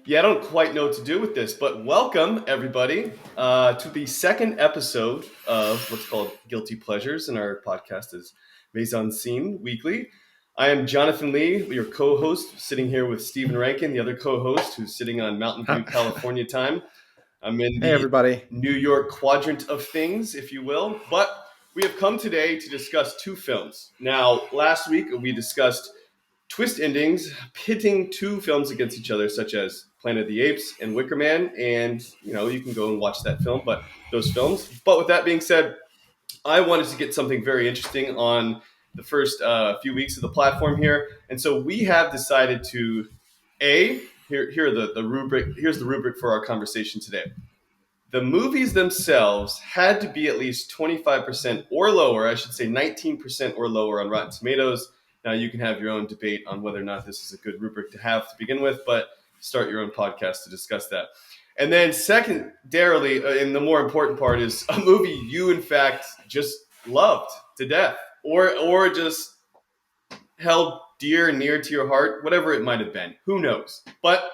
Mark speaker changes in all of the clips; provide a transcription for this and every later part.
Speaker 1: Yeah, I don't quite know what to do with this, but welcome everybody to the second episode of what's called Guilty Pleasures, and our podcast is Mise-en-Scene Weekly. I am Jonathan Lee, your co-host, sitting here with Stephen Rankin, the other co-host, who's sitting on Mountain View, California time. I'm in
Speaker 2: Hey,
Speaker 1: the
Speaker 2: everybody.
Speaker 1: New York quadrant of things, if you will, but we have come today to discuss two films. Now, last week we discussed twist endings pitting two films against each other, such as Planet of the Apes and Wicker Man. And, you can go and watch that film, but those films. But with that being said, I wanted to get something very interesting on the first few weeks of the platform here. And so we have decided to, here are the rubric. Here's the rubric for our conversation today. The movies themselves had to be at least 25% or lower, I should say 19% or lower on Rotten Tomatoes. Now, you can have your own debate on whether or not this is a good rubric to have to begin with, but start your own podcast to discuss that. And then secondarily, and the more important part, is a movie you, in fact, just loved to death or just held dear and near to your heart, whatever it might have been. Who knows? But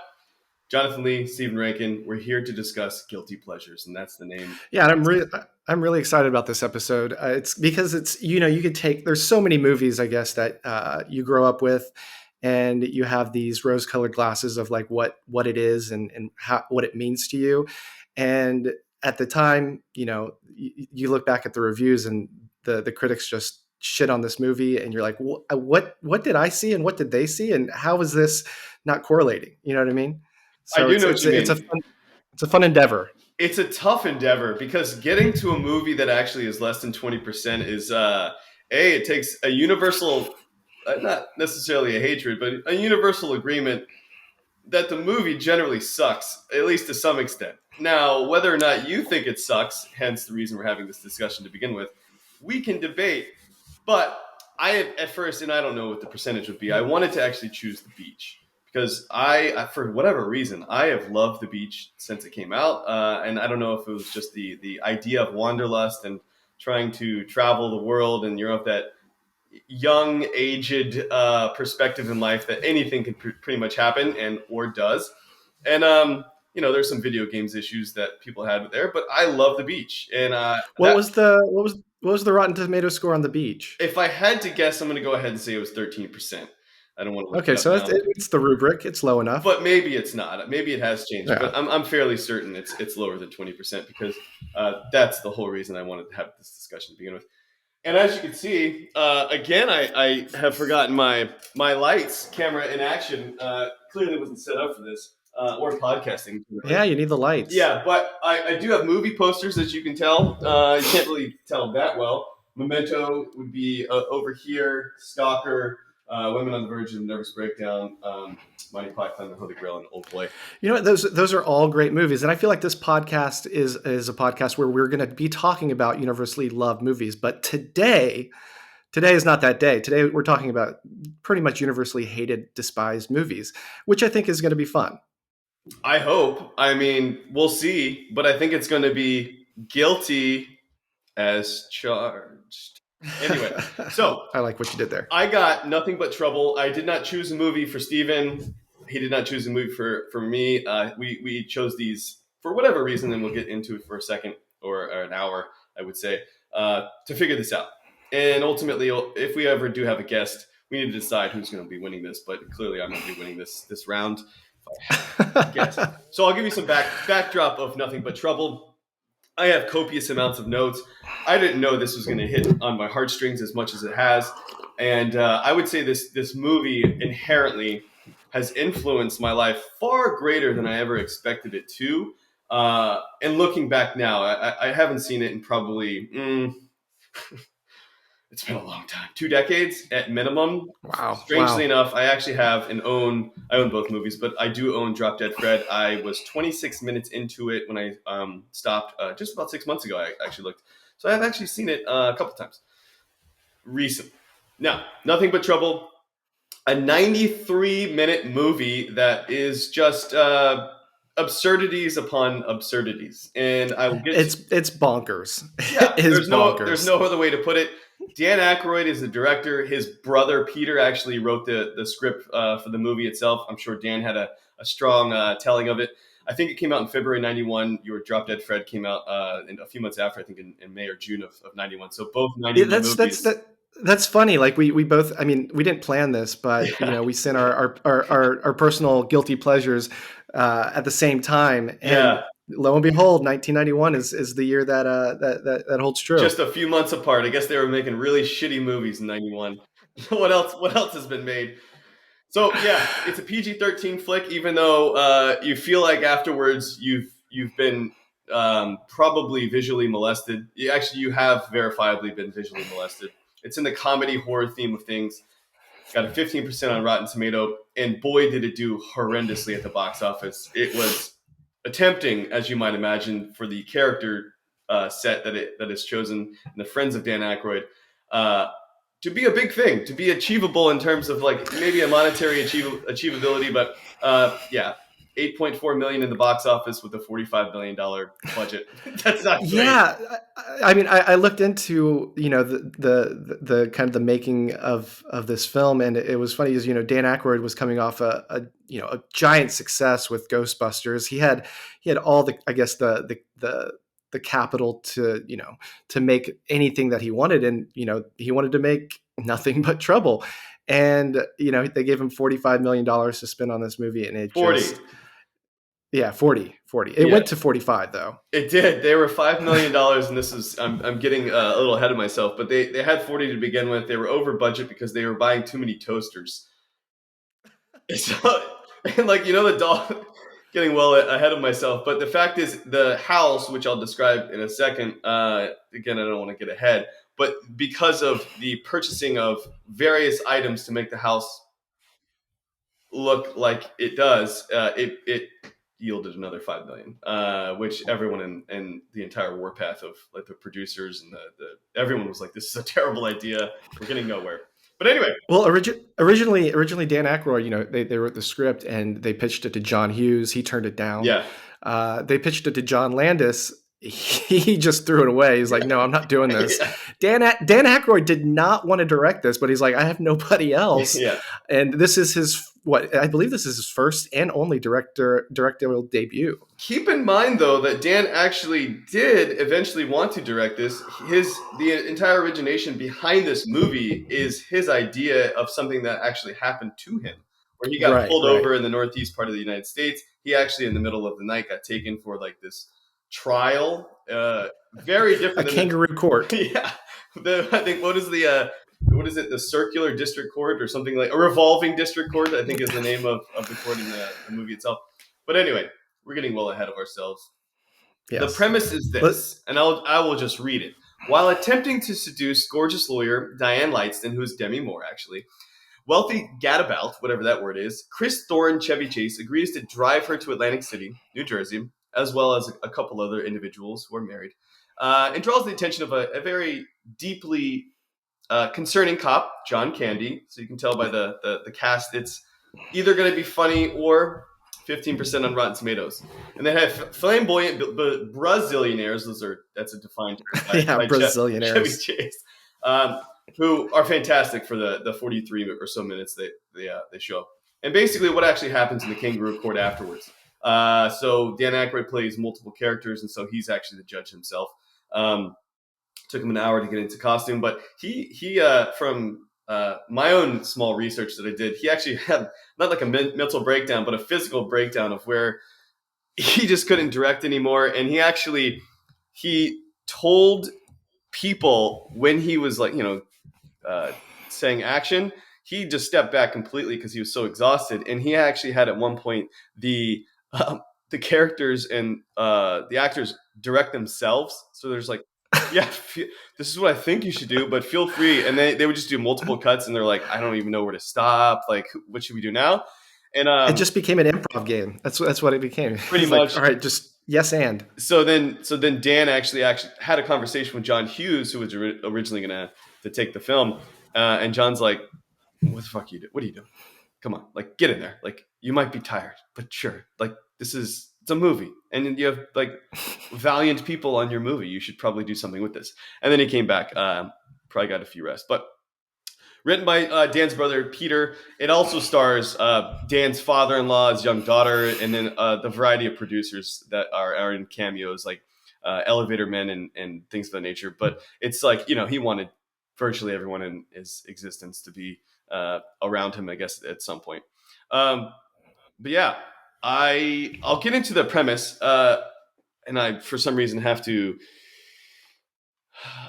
Speaker 1: Jonathan Lee, Stephen Rankin, we're here to discuss guilty pleasures, and that's the name.
Speaker 2: Yeah, and I'm really excited about this episode. It's because it's you could take. There's so many movies, I guess, that you grow up with, and you have these rose-colored glasses of like what it is and what it means to you. And at the time, you look back at the reviews and the critics just shit on this movie, and you're like, what did I see and what did they see, and how is this not correlating? You know what I mean?
Speaker 1: I
Speaker 2: So
Speaker 1: do know what you mean.
Speaker 2: it's a fun endeavor.
Speaker 1: It's a tough endeavor because getting to a movie that actually is less than 20% is, it takes a universal, not necessarily a hatred, but a universal agreement that the movie generally sucks, at least to some extent. Now, whether or not you think it sucks, hence the reason we're having this discussion to begin with, we can debate. But at first, and I don't know what the percentage would be, I wanted to actually choose The Beach. Because for whatever reason, I have loved The Beach since it came out. And I don't know if it was just the idea of wanderlust and trying to travel the world, and you're of that young, aged perspective in life that anything can pretty much happen or does. And, there's some video games issues that people had there, but I love The Beach. And
Speaker 2: What was the Rotten Tomato score on The Beach?
Speaker 1: if I had to guess, I'm going to go ahead and say it was 13%. I don't want to look
Speaker 2: Okay,
Speaker 1: it up
Speaker 2: so
Speaker 1: now.
Speaker 2: it's the rubric. It's low enough.
Speaker 1: But maybe it's not. Maybe it has changed.
Speaker 2: Yeah.
Speaker 1: But I'm fairly certain it's lower than 20% because that's the whole reason I wanted to have this discussion to begin with. And as you can see, again, I have forgotten my lights, camera in action. Clearly wasn't set up for this or podcasting.
Speaker 2: Yeah, you need the lights.
Speaker 1: Yeah, but I do have movie posters, as you can tell. You can't really tell that well. Memento would be over here. Stalker. Women on the Verge of Nervous Breakdown, Monty Python, The Holy Grail, and Old Boy.
Speaker 2: Those are all great movies, and I feel like this podcast is a podcast where we're going to be talking about universally loved movies. But today is not that day. Today we're talking about pretty much universally hated, despised movies, which I think is going to be fun.
Speaker 1: I hope. I mean, we'll see, but I think it's going to be guilty as charged. Anyway, so
Speaker 2: I like what you did there.
Speaker 1: I got Nothing But Trouble. I did not choose a movie for Steven. He did not choose a movie for me. We chose these for whatever reason, and we'll get into it for a second or an hour, I would say, to figure this out. And ultimately, if we ever do have a guest, we need to decide who's going to be winning this. But clearly, I'm going to be winning this round. So I'll give you some backdrop of Nothing But Trouble. I have copious amounts of notes. I didn't know this was going to hit on my heartstrings as much as it has. And I would say this movie inherently has influenced my life far greater than I ever expected it to. And looking back now, I haven't seen it in probably, it's been a long time, 2 decades at minimum.
Speaker 2: Wow.
Speaker 1: Strangely enough, I actually I own both movies, but I do own Drop Dead Fred. I was 26 minutes into it when I stopped just about 6 months ago. I actually looked. So I've actually seen it a couple times recently. Now, Nothing But Trouble, a 93-minute movie that is just absurdities upon absurdities. And I will get
Speaker 2: it's bonkers.
Speaker 1: Yeah,
Speaker 2: there's
Speaker 1: no other way to put it. Dan Aykroyd is the director. His brother Peter actually wrote the script for the movie itself. I'm sure Dan had a a strong telling of it. I think it came out in February '91. Your Drop Dead Fred came out a few months after, I think in May or June of '91. So both
Speaker 2: Yeah,
Speaker 1: '91 movies.
Speaker 2: that's funny. Like we both. I mean, we didn't plan this, but
Speaker 1: Yeah,
Speaker 2: we sent our personal guilty pleasures at the same time, and
Speaker 1: yeah.
Speaker 2: lo and behold, 1991 is the year that that holds true.
Speaker 1: Just a few months apart. I guess they were making really shitty movies in '91. What else? What else has been made? So yeah, it's a PG-13 flick. Even though you feel like afterwards you've been probably visually molested. You have verifiably been visually molested. It's in the comedy horror theme of things. Got a 15% on Rotten Tomato, and boy, did it do horrendously at the box office. It was attempting, as you might imagine, for the character set that is chosen and the friends of Dan Aykroyd, uh, to be a big thing, to be achievable in terms of like maybe a monetary achievability, but yeah, 8.4 million in the box office with a $45 million budget. That's not great.
Speaker 2: Yeah, I mean, I looked into the kind of the making of this film, and it was funny, is Dan Aykroyd was coming off a giant success with Ghostbusters. He had all the, I guess, the capital to to make anything that he wanted, and he wanted to make nothing but trouble, and they gave him $45 million to spend on this movie, and it
Speaker 1: 40.
Speaker 2: just, yeah, 40. It
Speaker 1: Yeah,
Speaker 2: went to 45 though.
Speaker 1: it did. They were $5 million, and this is I'm getting a little ahead of myself, but they had 40 to begin with. They were over budget because they were buying too many toasters. So, and like the dog, getting well ahead of myself. But the fact is, the house, which I'll describe in a second. Again, I don't want to get ahead, but because of the purchasing of various items to make the house look like it does, it yielded another 5 million, which everyone in the entire warpath of like the producers and the everyone was like, "This is a terrible idea. We're getting nowhere." But anyway,
Speaker 2: Well, originally Dan Aykroyd, they wrote the script and they pitched it to John Hughes. He turned it down.
Speaker 1: yeah,
Speaker 2: They pitched it to John Landis. He just threw it away. He's like, "No, I'm not doing this."
Speaker 1: yeah,
Speaker 2: Dan Aykroyd did not want to direct this, but he's like, "I have nobody else,"
Speaker 1: yeah.
Speaker 2: and this is his, what I believe this is his first and only directorial debut.
Speaker 1: Keep in mind, though, that Dan actually did eventually want to direct this. The entire origination behind this movie is his idea of something that actually happened to him, where he got
Speaker 2: Right,
Speaker 1: pulled
Speaker 2: right.
Speaker 1: over in the northeast part of the United States. He actually, in the middle of the night, got taken for like this trial. Very
Speaker 2: A
Speaker 1: different than
Speaker 2: kangaroo court.
Speaker 1: yeah. I think what is it? The circular district court or something, like a revolving district court, I think is the name of the court in the movie itself. But anyway, we're getting well ahead of ourselves. The
Speaker 2: Yes.
Speaker 1: premise is
Speaker 2: But
Speaker 1: this, and I will just read it. While attempting to seduce gorgeous lawyer Diane Lightston, who is Demi Moore actually, wealthy gadabout, whatever that word is, Chris Thorne Chevy Chase agrees to drive her to Atlantic City, New Jersey, as well as a couple other individuals who are married, and draws the attention of a very deeply concerning cop, John Candy. So you can tell by the cast, it's either going to be funny or 15% on Rotten Tomatoes. And they have flamboyant Brazilianaires. That's a defined term
Speaker 2: yeah,
Speaker 1: by Chevy
Speaker 2: Brazilianaires.
Speaker 1: Chase, who are fantastic for the 43 or so minutes they show up. And basically, what actually happens in the kangaroo court afterwards. So Dan Aykroyd plays multiple characters, and so he's actually the judge himself. Took him an hour to get into costume, but he from my own small research that I did, he actually had not like a mental breakdown, but a physical breakdown of where he just couldn't direct anymore. And he told people when he was like, saying action, he just stepped back completely because he was so exhausted. And he actually had at one point the characters and the actors direct themselves. So there's like, yeah, this is what I think you should do, but feel free. And they would just do multiple cuts, and they're like, I don't even know where to stop. Like, what should we do now? And
Speaker 2: It just became an improv game. That's what it became.
Speaker 1: pretty
Speaker 2: It's like,
Speaker 1: much.
Speaker 2: all right, just yes and.
Speaker 1: So then Dan actually had a conversation with John Hughes, who was originally going to take the film, and John's like, "What the fuck you do? What are you doing? Come on, like get in there. Like you might be tired, but sure. Like it's a movie, and you have like valiant people on your movie. You should probably do something with this." And then he came back, probably got a few rests, but Written by Dan's brother Peter. It also stars Dan's father-in-law, his young daughter, and then the variety of producers that are in cameos, like Elevator Men and things of that nature. But it's like, he wanted virtually everyone in his existence to be around him, I guess, at some point. But yeah, I'll get into the premise, and I for some reason have to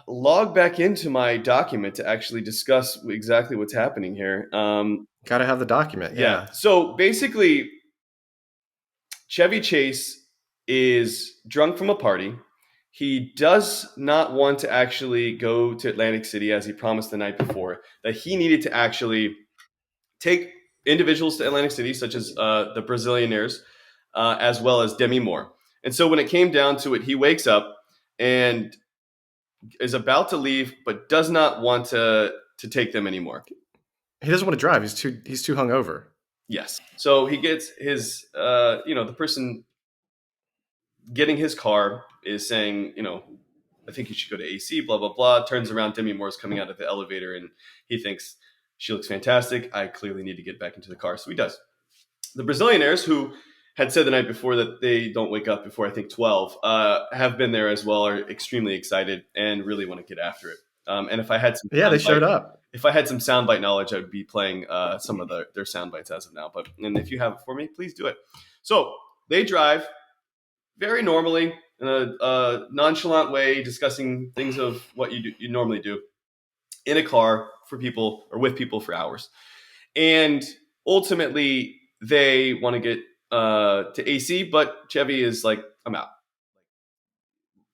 Speaker 1: log back into my document to actually discuss exactly what's happening here.
Speaker 2: Got to have the document.
Speaker 1: Yeah.
Speaker 2: Yeah.
Speaker 1: So basically, Chevy Chase is drunk from a party. He does not want to actually go to Atlantic City as he promised the night before, that he needed to actually take individuals to Atlantic City, such as the Brazilianaires, as well as Demi Moore. And so when it came down to it, he wakes up and is about to leave, but does not want to take them anymore.
Speaker 2: He doesn't want to drive. He's too hungover.
Speaker 1: Yes. So he gets his, the person getting his car is saying, I think you should go to AC, blah, blah, blah. Turns around, Demi Moore's coming out of the elevator, and he thinks, she looks fantastic. I clearly need to get back into the car. So he does. The Brazilianaires, who had said the night before that they don't wake up before, I think, 12, have been there as well, are extremely excited and really want to get after it. And if I had some
Speaker 2: Yeah, they showed up.
Speaker 1: If I had some soundbite knowledge, I would be playing some of their soundbites as of now. And if you have it for me, please do it. So they drive very normally in a nonchalant way, discussing things of what you normally do in a car for people or with people for hours. And ultimately, they want to get to AC, but Chevy is like, I'm out.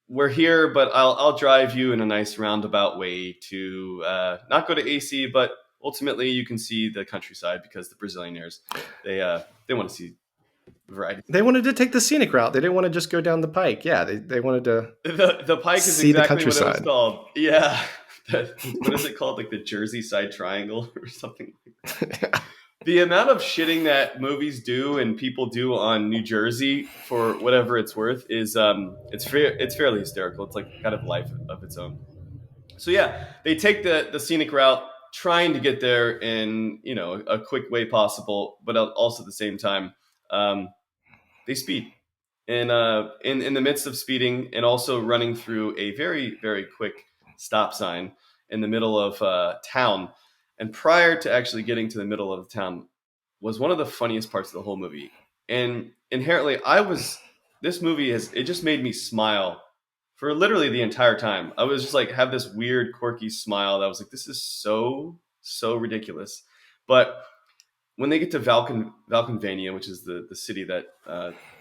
Speaker 1: We're here, but I'll drive you in a nice roundabout way to not go to AC, but ultimately you can see the countryside, because the Brazilianaires, they want to see variety.
Speaker 2: They wanted to take the scenic route. They didn't want to just go down the pike. Yeah, they wanted to
Speaker 1: The pike is
Speaker 2: see the
Speaker 1: exactly what it was
Speaker 2: countryside.
Speaker 1: called. Yeah. What is it called? Like the Jersey Side Triangle or something. The amount of shitting that movies do and people do on New Jersey, for whatever it's worth, is it's fairly hysterical. It's like kind of life of its own. So yeah, they take the scenic route, trying to get there in a quick way possible, but also at the same time, they speed. And in the midst of speeding and also running through a very, very quick stop sign in the middle of town, and prior to actually getting to the middle of the town, was one of the funniest parts of the whole movie. And inherently, this movie it just made me smile for literally the entire time. I was just like, have this weird, quirky smile that was like, this is so, so ridiculous. But when they get to Valkenvania, which is the city that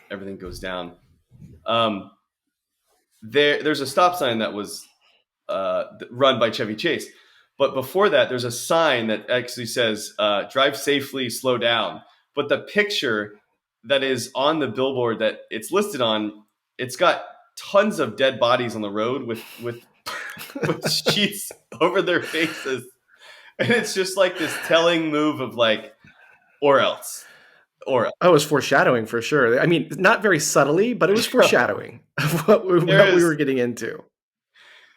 Speaker 1: everything goes down, there's a stop sign that was run by Chevy Chase. But before that, there's a sign that actually says, drive safely, slow down. But the picture that is on the billboard that it's listed on, it's got tons of dead bodies on the road with with sheets over their faces. And it's just like this telling move of like, or else. Or else.
Speaker 2: Oh, it was foreshadowing for sure. I mean, not very subtly, but it was foreshadowing of what we were getting into.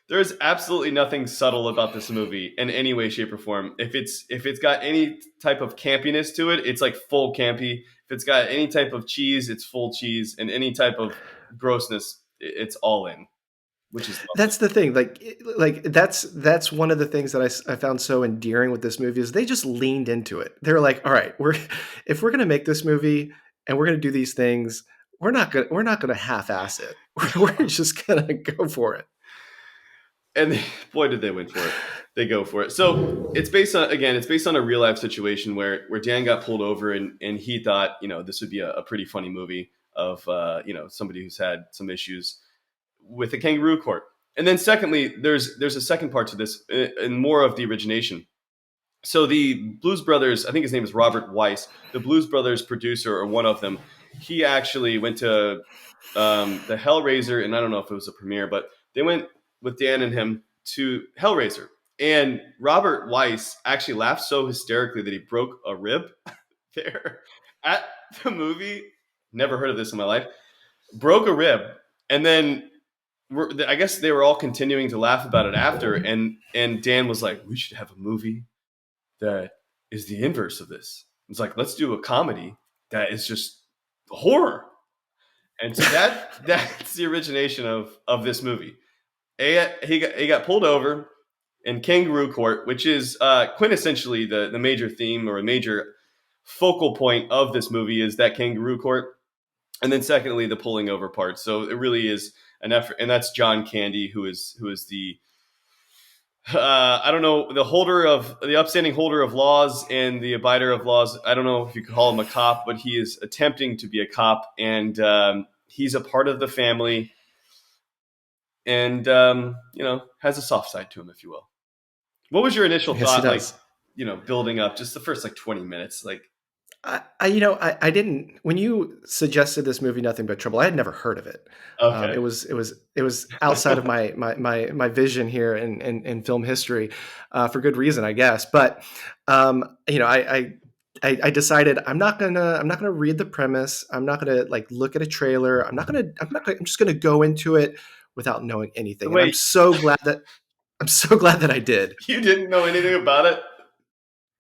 Speaker 1: There is absolutely nothing subtle about this movie in any way, shape, or form. If it's got any type of campiness to it, it's like full campy. If it's got any type of cheese, it's full cheese, and any type of grossness, it's all in. Which is lovely.
Speaker 2: That's the thing. Like that's one of the things that I found so endearing with this movie is they just leaned into it. They're like, all right, if we're gonna make this movie and we're gonna do these things, we're not gonna half-ass it. We're just gonna go for it.
Speaker 1: And boy, did they win for it. They go for it. So it's based on a real life situation where Dan got pulled over and he thought, this would be a pretty funny movie of, somebody who's had some issues with a kangaroo court. And then secondly, there's a second part to this and more of the origination. So the Blues Brothers, I think his name is Robert Weiss, the Blues Brothers producer, or one of them, he actually went to the Hellraiser, and I don't know if it was a premiere, but they went with Dan and him to Hellraiser. And Robert Weiss actually laughed so hysterically that he broke a rib there at the movie. Never heard of this in my life. Broke a rib. And then I guess they were all continuing to laugh about it after. And Dan was like, we should have a movie that is the inverse of this. It's like, let's do a comedy that is just horror. And so that's the origination of this movie. He got pulled over in kangaroo court, which is quintessentially the major theme or a major focal point of this movie is that kangaroo court. And then secondly, the pulling over part. So it really is an effort, and that's John Candy, who is the I don't know, the upstanding holder of laws and the abider of laws. I don't know if you could call him a cop, but he is attempting to be a cop, and he's a part of the family, and has a soft side to him, if you will. What was your initial
Speaker 2: Yes, he
Speaker 1: thought, like,
Speaker 2: does.
Speaker 1: building up just the first like 20 minutes, like?
Speaker 2: I didn't when you suggested this movie, Nothing But Trouble. I had never heard of it.
Speaker 1: Okay.
Speaker 2: It was outside of my vision here in film history, for good reason, I guess. But I decided I'm not gonna read the premise. I'm not gonna like look at a trailer. I'm just gonna go into it without knowing anything. And
Speaker 1: Wait,
Speaker 2: I'm so glad that I did.
Speaker 1: you didn't know anything about it?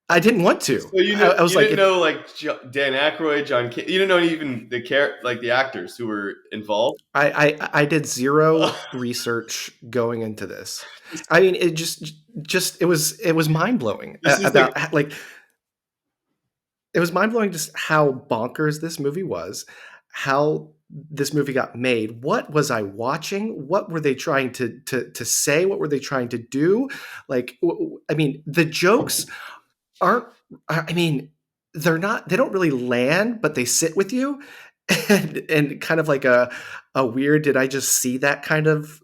Speaker 2: I didn't want
Speaker 1: So
Speaker 2: to.
Speaker 1: you
Speaker 2: I,
Speaker 1: know
Speaker 2: I was
Speaker 1: you
Speaker 2: like,
Speaker 1: didn't
Speaker 2: if
Speaker 1: know like Dan Aykroyd, you didn't know even the actors who were involved.
Speaker 2: I did zero research going into this. I mean, it just it was mind blowing
Speaker 1: This is like
Speaker 2: about like it was mind blowing just how bonkers this movie was, how this movie got made. What was I watching? What were they trying to say? What were they trying to do? Like, I mean, the jokes aren't I mean, they don't really land, but they sit with you and kind of like a weird did I just see that kind of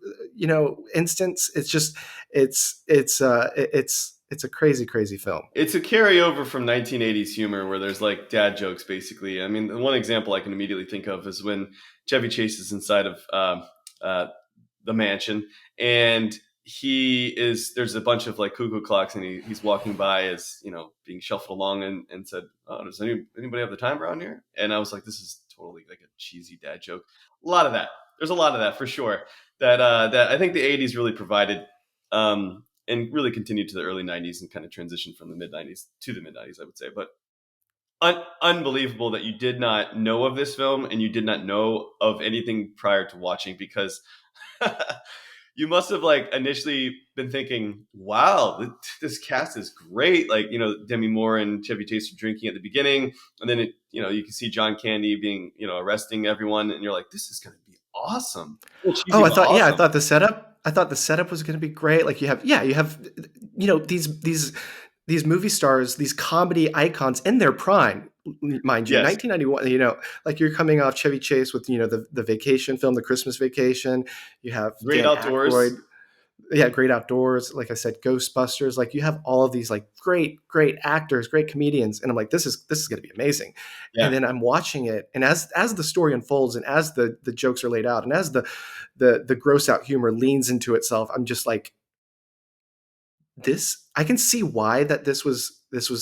Speaker 2: instance. It's just it's a crazy crazy film.
Speaker 1: it's a carryover from 1980s humor where there's like dad jokes basically. I mean, the one example I can immediately think of is when Chevy Chase is inside of uh, the mansion, and there's a bunch of like cuckoo clocks, and he's walking by as being shuffled along, and said, "Oh, does anybody have the time around here?" And I was like, this is totally like a cheesy dad joke. A lot of that. There's a lot of that for sure. That I think the 80s really provided, and really continued to the early 90s and kind of transitioned from the mid 90s to the mid 90s, I would say. But unbelievable that you did not know of this film and you did not know of anything prior to watching, because you must have like initially been thinking, wow, this cast is great. Like, Demi Moore and Chevy Chase are drinking at the beginning. And then, you can see John Candy being, arresting everyone. And you're like, this is going to be awesome. Well, cheesy,
Speaker 2: Oh,
Speaker 1: but
Speaker 2: I
Speaker 1: awesome.
Speaker 2: thought the setup was going to be great. Like you have these movie stars, these comedy icons in their prime, mind you,
Speaker 1: Yes.
Speaker 2: 1991. Like you're coming off Chevy Chase with the Vacation film, the Christmas Vacation. You have
Speaker 1: Great
Speaker 2: Dan
Speaker 1: outdoors.
Speaker 2: Aykroyd, yeah, Great Outdoors. Like I said, Ghostbusters. Like you have all of these like great actors, great comedians, and I'm like, this is going to be amazing. And
Speaker 1: Yeah.
Speaker 2: then I'm watching it, and as the story unfolds, and as the jokes are laid out, and as the gross out humor leans into itself, I'm just like, this. I can see why this was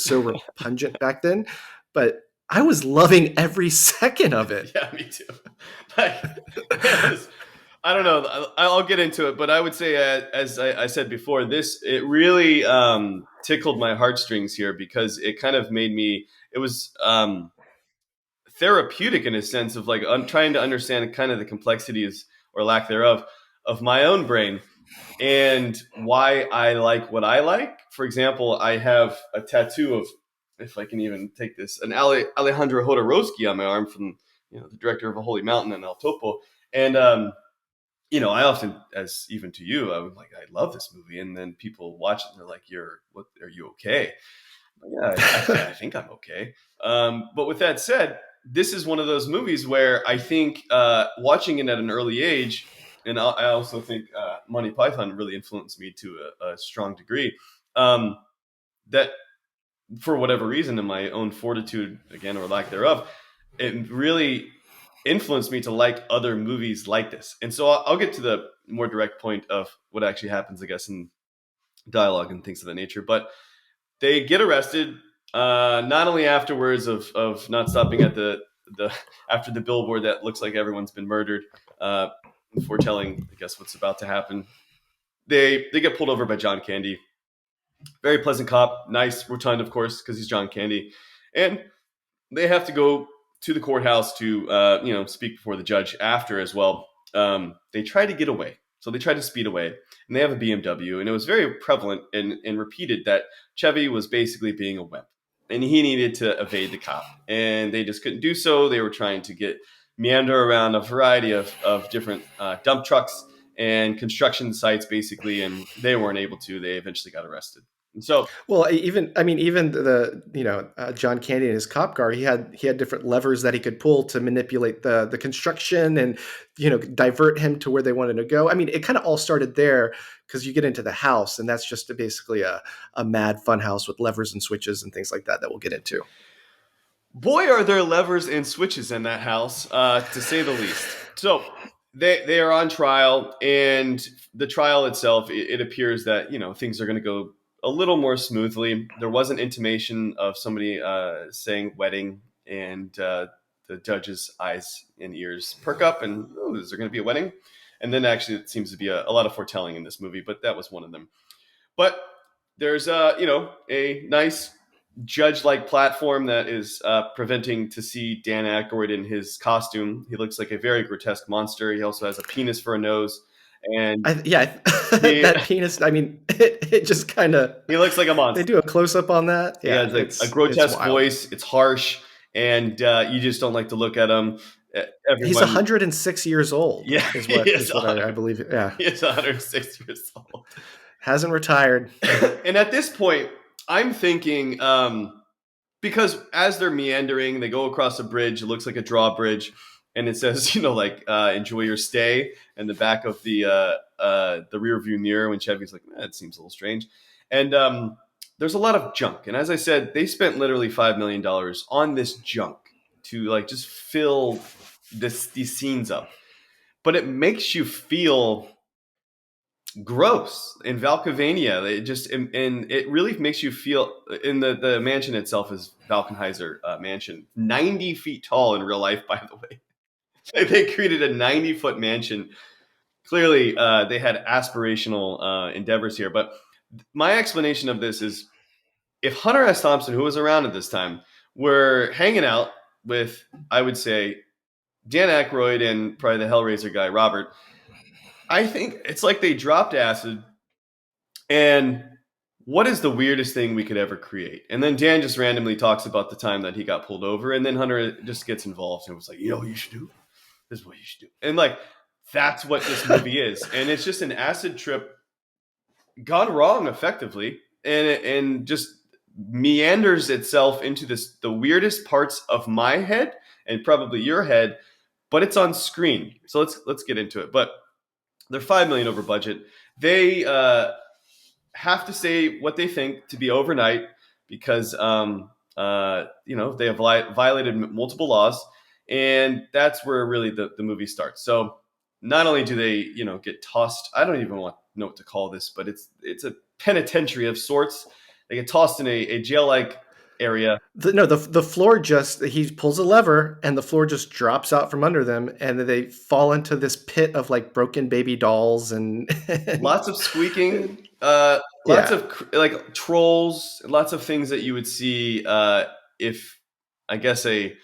Speaker 2: so repugnant back then, but I was loving every second of it.
Speaker 1: Yeah, me too. Like, it was, I don't know. I'll get into it, but I would say, as I said before, it really tickled my heartstrings here, because it kind of made me. It was therapeutic in a sense of like trying to understand kind of the complexities or lack thereof of my own brain and why I like what I like. For example, I have a tattoo of, if I can even take this, an Alejandro Jodorowsky on my arm from the director of A Holy Mountain and El Topo, and I often, as even to you, I'm like, I love this movie, and then people watch it and they're like, what? Are you okay? Yeah, I think I'm okay. But with that said, this is one of those movies where I think watching it at an early age, and I also think Monty Python really influenced me to a strong degree. Um, that for whatever reason, in my own fortitude, again, or lack thereof, it really influenced me to like other movies like this. And so I'll get to the more direct point of what actually happens, I guess, in dialogue and things of that nature. But they get arrested, not only afterwards of not stopping at the after the billboard that looks like everyone's been murdered, foretelling, I guess, what's about to happen. They get pulled over by John Candy, Very pleasant cop, nice, rotund, of course, because he's John Candy, and they have to go to the courthouse to speak before the judge after as well. They try to get away, so they try to speed away, and they have a BMW, and it was very prevalent and repeated that Chevy was basically being a wimp, and he needed to evade the cop, and they just couldn't do so. They were trying to get meander around a variety of different dump trucks and construction sites, basically, and they weren't able to. They eventually got arrested. And so
Speaker 2: Well, even the John Candy and his cop car, he had different levers that he could pull to manipulate the construction and divert him to where they wanted to go. I mean, it kind of all started there because you get into the house, and that's just basically a mad fun house with levers and switches and things like that we'll get into.
Speaker 1: boy, are there levers and switches in that house, to say the least. So they are on trial, and the trial itself, it appears that things are going to go a little more smoothly. There was an intimation of somebody saying wedding, and the judge's eyes and ears perk up, and is there going to be a wedding? And then actually, it seems to be a lot of foretelling in this movie, but that was one of them. But there's a nice judge-like platform that is preventing to see Dan Aykroyd in his costume. He looks like a very grotesque monster. He also has a penis for a nose, and
Speaker 2: That penis. I mean, it just kind of.
Speaker 1: he looks like a monster.
Speaker 2: They do a close up on that.
Speaker 1: He has a grotesque voice. It's harsh, and you just don't like to look at him.
Speaker 2: He's 106 years old.
Speaker 1: Yeah,
Speaker 2: is what I believe. Yeah,
Speaker 1: he's 106 years old.
Speaker 2: Hasn't retired.
Speaker 1: And at this point, I'm thinking, because as they're meandering, they go across a bridge. It looks like a drawbridge, and it says, enjoy your stay, in the back of the rear view mirror. When Chevy's like, that seems a little strange, and there's a lot of junk. And as I said, they spent literally $5 million on this junk to just fill these scenes up, but it makes you feel gross in Valkyvania. It really makes you feel, in the mansion itself is Valkenheiser mansion, 90 feet tall in real life, by the way. They created a 90-foot mansion. Clearly, they had aspirational endeavors here. But my explanation of this is, if Hunter S. Thompson, who was around at this time, were hanging out with, I would say, Dan Aykroyd and probably the Hellraiser guy, Robert, I think it's like they dropped acid, and what is the weirdest thing we could ever create? And then Dan just randomly talks about the time that he got pulled over, and then Hunter just gets involved and was like, what you should do? This is what you should do. And that's what this movie is. And it's just an acid trip gone wrong effectively, and just meanders itself into the weirdest parts of my head and probably your head, but it's on screen. So let's get into it. But they're $5 million over budget. They have to say what they think to be overnight because they have violated multiple laws, and that's where really the movie starts. So not only do they get tossed, I don't even know what to call this, but it's a penitentiary of sorts. They get tossed in a jail-like area.
Speaker 2: The floor he pulls a lever and the floor just drops out from under them, and they fall into this pit of broken baby dolls and
Speaker 1: lots of squeaking, lots of trolls, lots of things that you would see if, I guess, a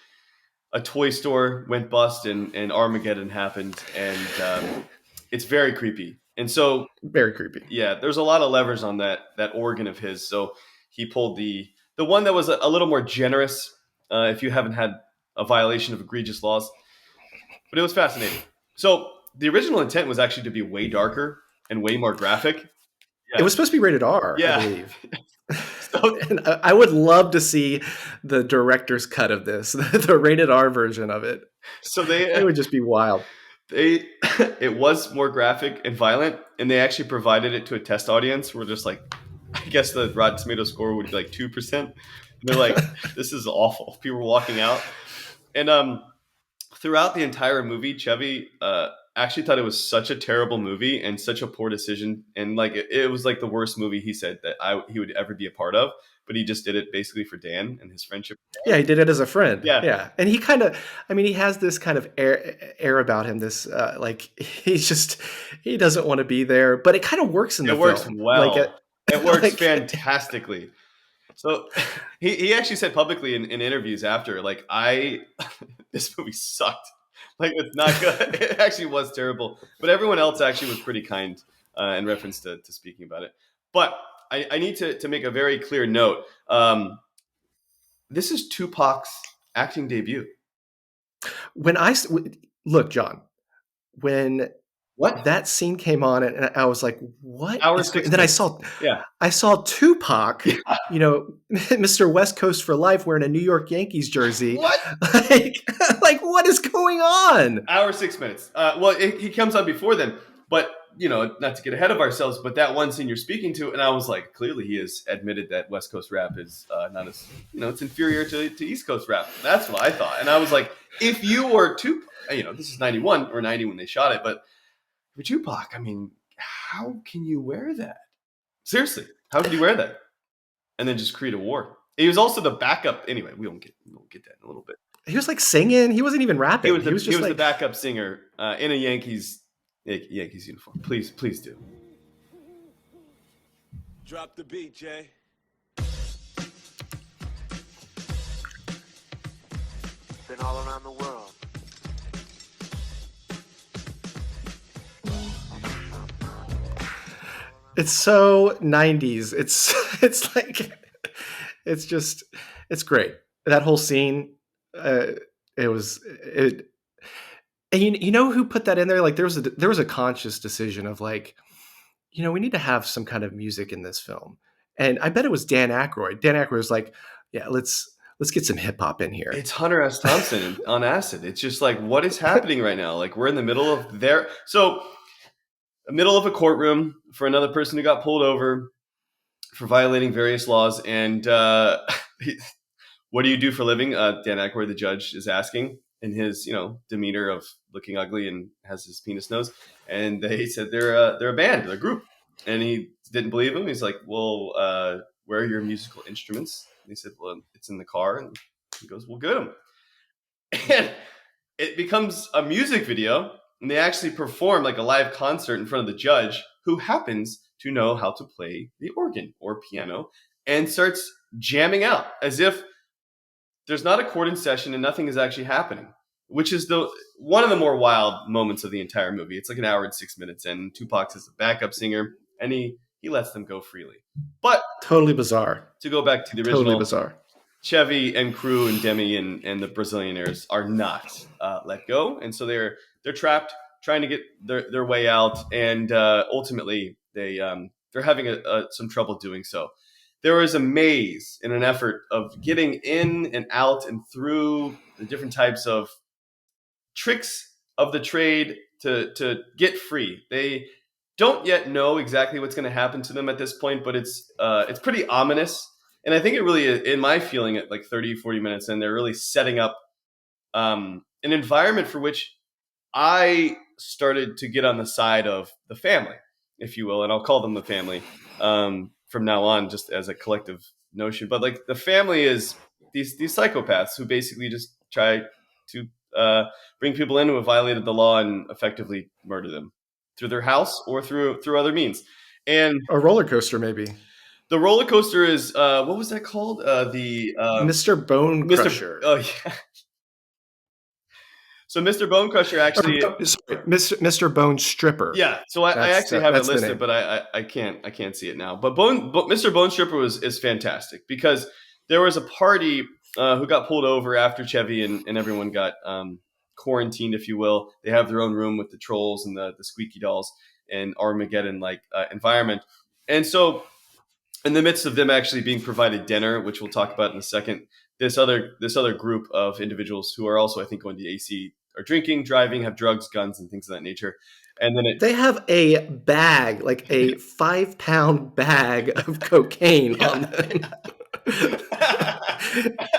Speaker 1: toy store went bust and Armageddon happened, and it's very creepy. And so
Speaker 2: very creepy.
Speaker 1: Yeah, there's a lot of levers on that organ of his. So he pulled the one that was a little more generous, if you haven't had a violation of egregious laws. But it was fascinating. So the original intent was actually to be way darker and way more graphic.
Speaker 2: Yeah. It was supposed to be rated R,
Speaker 1: yeah.
Speaker 2: I believe. And I would love to see the director's cut of this, the rated R version of it.
Speaker 1: So
Speaker 2: it would just be wild.
Speaker 1: It was more graphic and violent, and they actually provided it to a test audience. We're just like, I guess the Rotten Tomato score would be 2%. They're like, this is awful. People were walking out. And throughout the entire movie, Chevy actually thought it was such a terrible movie and such a poor decision. And it was the worst movie, he said, that he would ever be a part of. But he just did it basically for Dan and his friendship.
Speaker 2: Yeah, he did it as a friend.
Speaker 1: Yeah.
Speaker 2: And he kind of, he has this kind of air about him. This he doesn't want to be there, but it kind of works in the film.
Speaker 1: It works well. It works
Speaker 2: Like,
Speaker 1: fantastically. So he actually said publicly in interviews after, like, this movie sucked. Like, it's not good. It actually was terrible. But everyone else actually was pretty kind in reference to speaking about it. But I need to make a very clear note. This is Tupac's acting debut.
Speaker 2: when look, John, when
Speaker 1: What?
Speaker 2: that scene came on, and I was like, "What
Speaker 1: Hour
Speaker 2: is going?"
Speaker 1: six
Speaker 2: And then
Speaker 1: minutes. Yeah.
Speaker 2: I saw Tupac,
Speaker 1: Yeah.
Speaker 2: Mr. West Coast for life, wearing a New York Yankees jersey.
Speaker 1: What?
Speaker 2: Like, like what is going on?
Speaker 1: Hour 6 minutes. Well, he comes on before then, but not to get ahead of ourselves, but that one scene you're speaking to, and I was like, clearly he has admitted that West Coast rap is not as it's inferior to East Coast rap. That's what I thought, and I was like, if you were Tupac, this is 91 or 90 when they shot it, but for Tupac, I mean, how can you wear that? Seriously, how could you wear that and then just create a war? He was also the backup. Anyway, we'll get that in a little bit.
Speaker 2: He was like singing. He wasn't even rapping.
Speaker 1: He was
Speaker 2: just
Speaker 1: the backup singer in a Yankees uniform. Please do.
Speaker 3: Drop the beat, Jay. Been all around the world.
Speaker 2: It's so 90s. It's like it's great. That whole scene, it was it. And you know who put that in there? Like there was a conscious decision of like, we need to have some kind of music in this film. And I bet it was Dan Aykroyd. Dan Aykroyd was like, yeah, let's get some hip hop in here.
Speaker 1: It's Hunter S. Thompson on acid. It's just like, what is happening right now? Like, we're in the middle of middle of a courtroom for another person who got pulled over for violating various laws. And what do you do for a living? Dan Aykroyd, the judge, is asking in his, demeanor of looking ugly and has his penis nose. And they said they're a band, they're a group. And he didn't believe him. He's like, well, where are your musical instruments? And he said, well, it's in the car. And he goes, well, get them. And it becomes a music video. And they actually perform like a live concert in front of the judge, who happens to know how to play the organ or piano, and starts jamming out as if there's not a chord in session and nothing is actually happening, which is one of the more wild moments of the entire movie. It's like an hour and 6 minutes, and Tupac is a backup singer, and he lets them go freely. But
Speaker 2: totally bizarre.
Speaker 1: To go back to the original,
Speaker 2: totally bizarre.
Speaker 1: Chevy and crew and Demi and the Brazilianaires are not let go, and so they're trapped, trying to get their way out, and ultimately they're having some trouble doing so. There is a maze in an effort of getting in and out and through the different types of tricks of the trade to get free. They don't yet know exactly what's going to happen to them at this point, but it's pretty ominous. And I think it really, in my feeling, at like 30, 40 minutes in, they're really setting up an environment for which I started to get on the side of the family, if you will, and I'll call them the family from now on, just as a collective notion. But like, the family is these psychopaths who basically just try to bring people in who have violated the law and effectively murder them through their house or through other means. And
Speaker 2: a roller coaster, maybe.
Speaker 1: The roller coaster is what was that called? The
Speaker 2: Mr. Bone Crusher.
Speaker 1: Oh yeah. So Mr. Bone Crusher actually,
Speaker 2: Mr. Bone Stripper.
Speaker 1: Yeah. So I actually have it listed, but I can't see it now. But Mr. Bone Stripper is fantastic, because there was a party who got pulled over after Chevy and everyone got quarantined, if you will. They have their own room with the trolls and the squeaky dolls and Armageddon like environment, and so, in the midst of them actually being provided dinner, which we'll talk about in a second, this other group of individuals who are also, I think, going to AC are drinking, driving, have drugs, guns, and things of that nature. And then
Speaker 2: they have a bag, like a 5-pound bag of cocaine on them.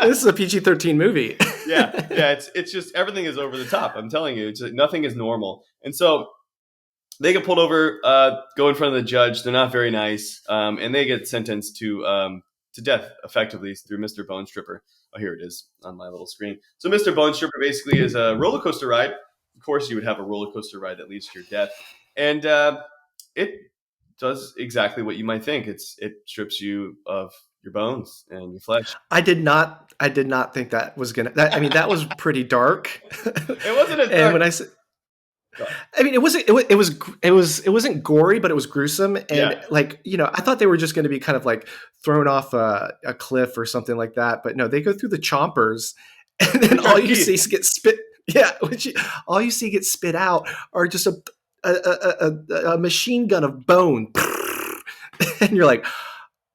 Speaker 2: This is a PG-13 movie.
Speaker 1: yeah. It's just, everything is over the top. I'm telling you, it's just, nothing is normal. And so they get pulled over, go in front of the judge. They're not very nice, and they get sentenced to death, effectively, through Mr. Bone Stripper. Oh, here it is on my little screen. So Mr. Bone Stripper basically is a roller coaster ride. Of course, you would have a roller coaster ride that leads to your death, and does exactly what you might think. It strips you of your bones and your flesh.
Speaker 2: I did not think that was gonna. I mean, that was pretty dark.
Speaker 1: It wasn't as
Speaker 2: And
Speaker 1: dark.
Speaker 2: when I said, I mean, it wasn't gory, but it was gruesome. And
Speaker 1: Yeah.
Speaker 2: like, I thought they were just going to be kind of like thrown off a cliff or something like that. But no, they go through the chompers, and then
Speaker 1: Which are
Speaker 2: all you
Speaker 1: teeth.
Speaker 2: see get spit. Yeah, all you see get spit out are just a machine gun of bone, and you're like,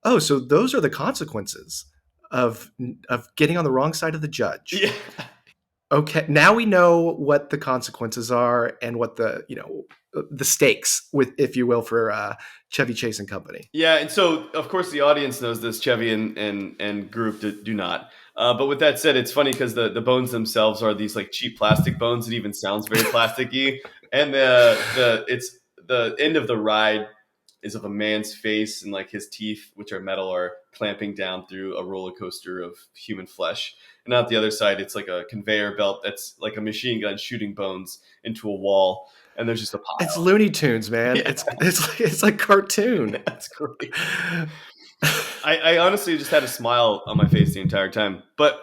Speaker 2: oh, so those are the consequences of getting on the wrong side of the judge.
Speaker 1: Yeah.
Speaker 2: Okay, now we know what the consequences are and what the stakes, with, if you will, for Chevy Chase and Company.
Speaker 1: Yeah, and so of course the audience knows this. Chevy and group do not. But with that said, it's funny because the bones themselves are these like cheap plastic bones. It even sounds very plasticky. And the end of the ride is of a man's face, and like his teeth, which are metal, are clamping down through a roller coaster of human flesh. And out the other side, it's like a conveyor belt that's like a machine gun shooting bones into a wall. And there's just a pile.
Speaker 2: It's Looney Tunes, man.
Speaker 1: Yeah.
Speaker 2: It's like cartoon.
Speaker 1: That's great. I honestly just had a smile on my face the entire time. But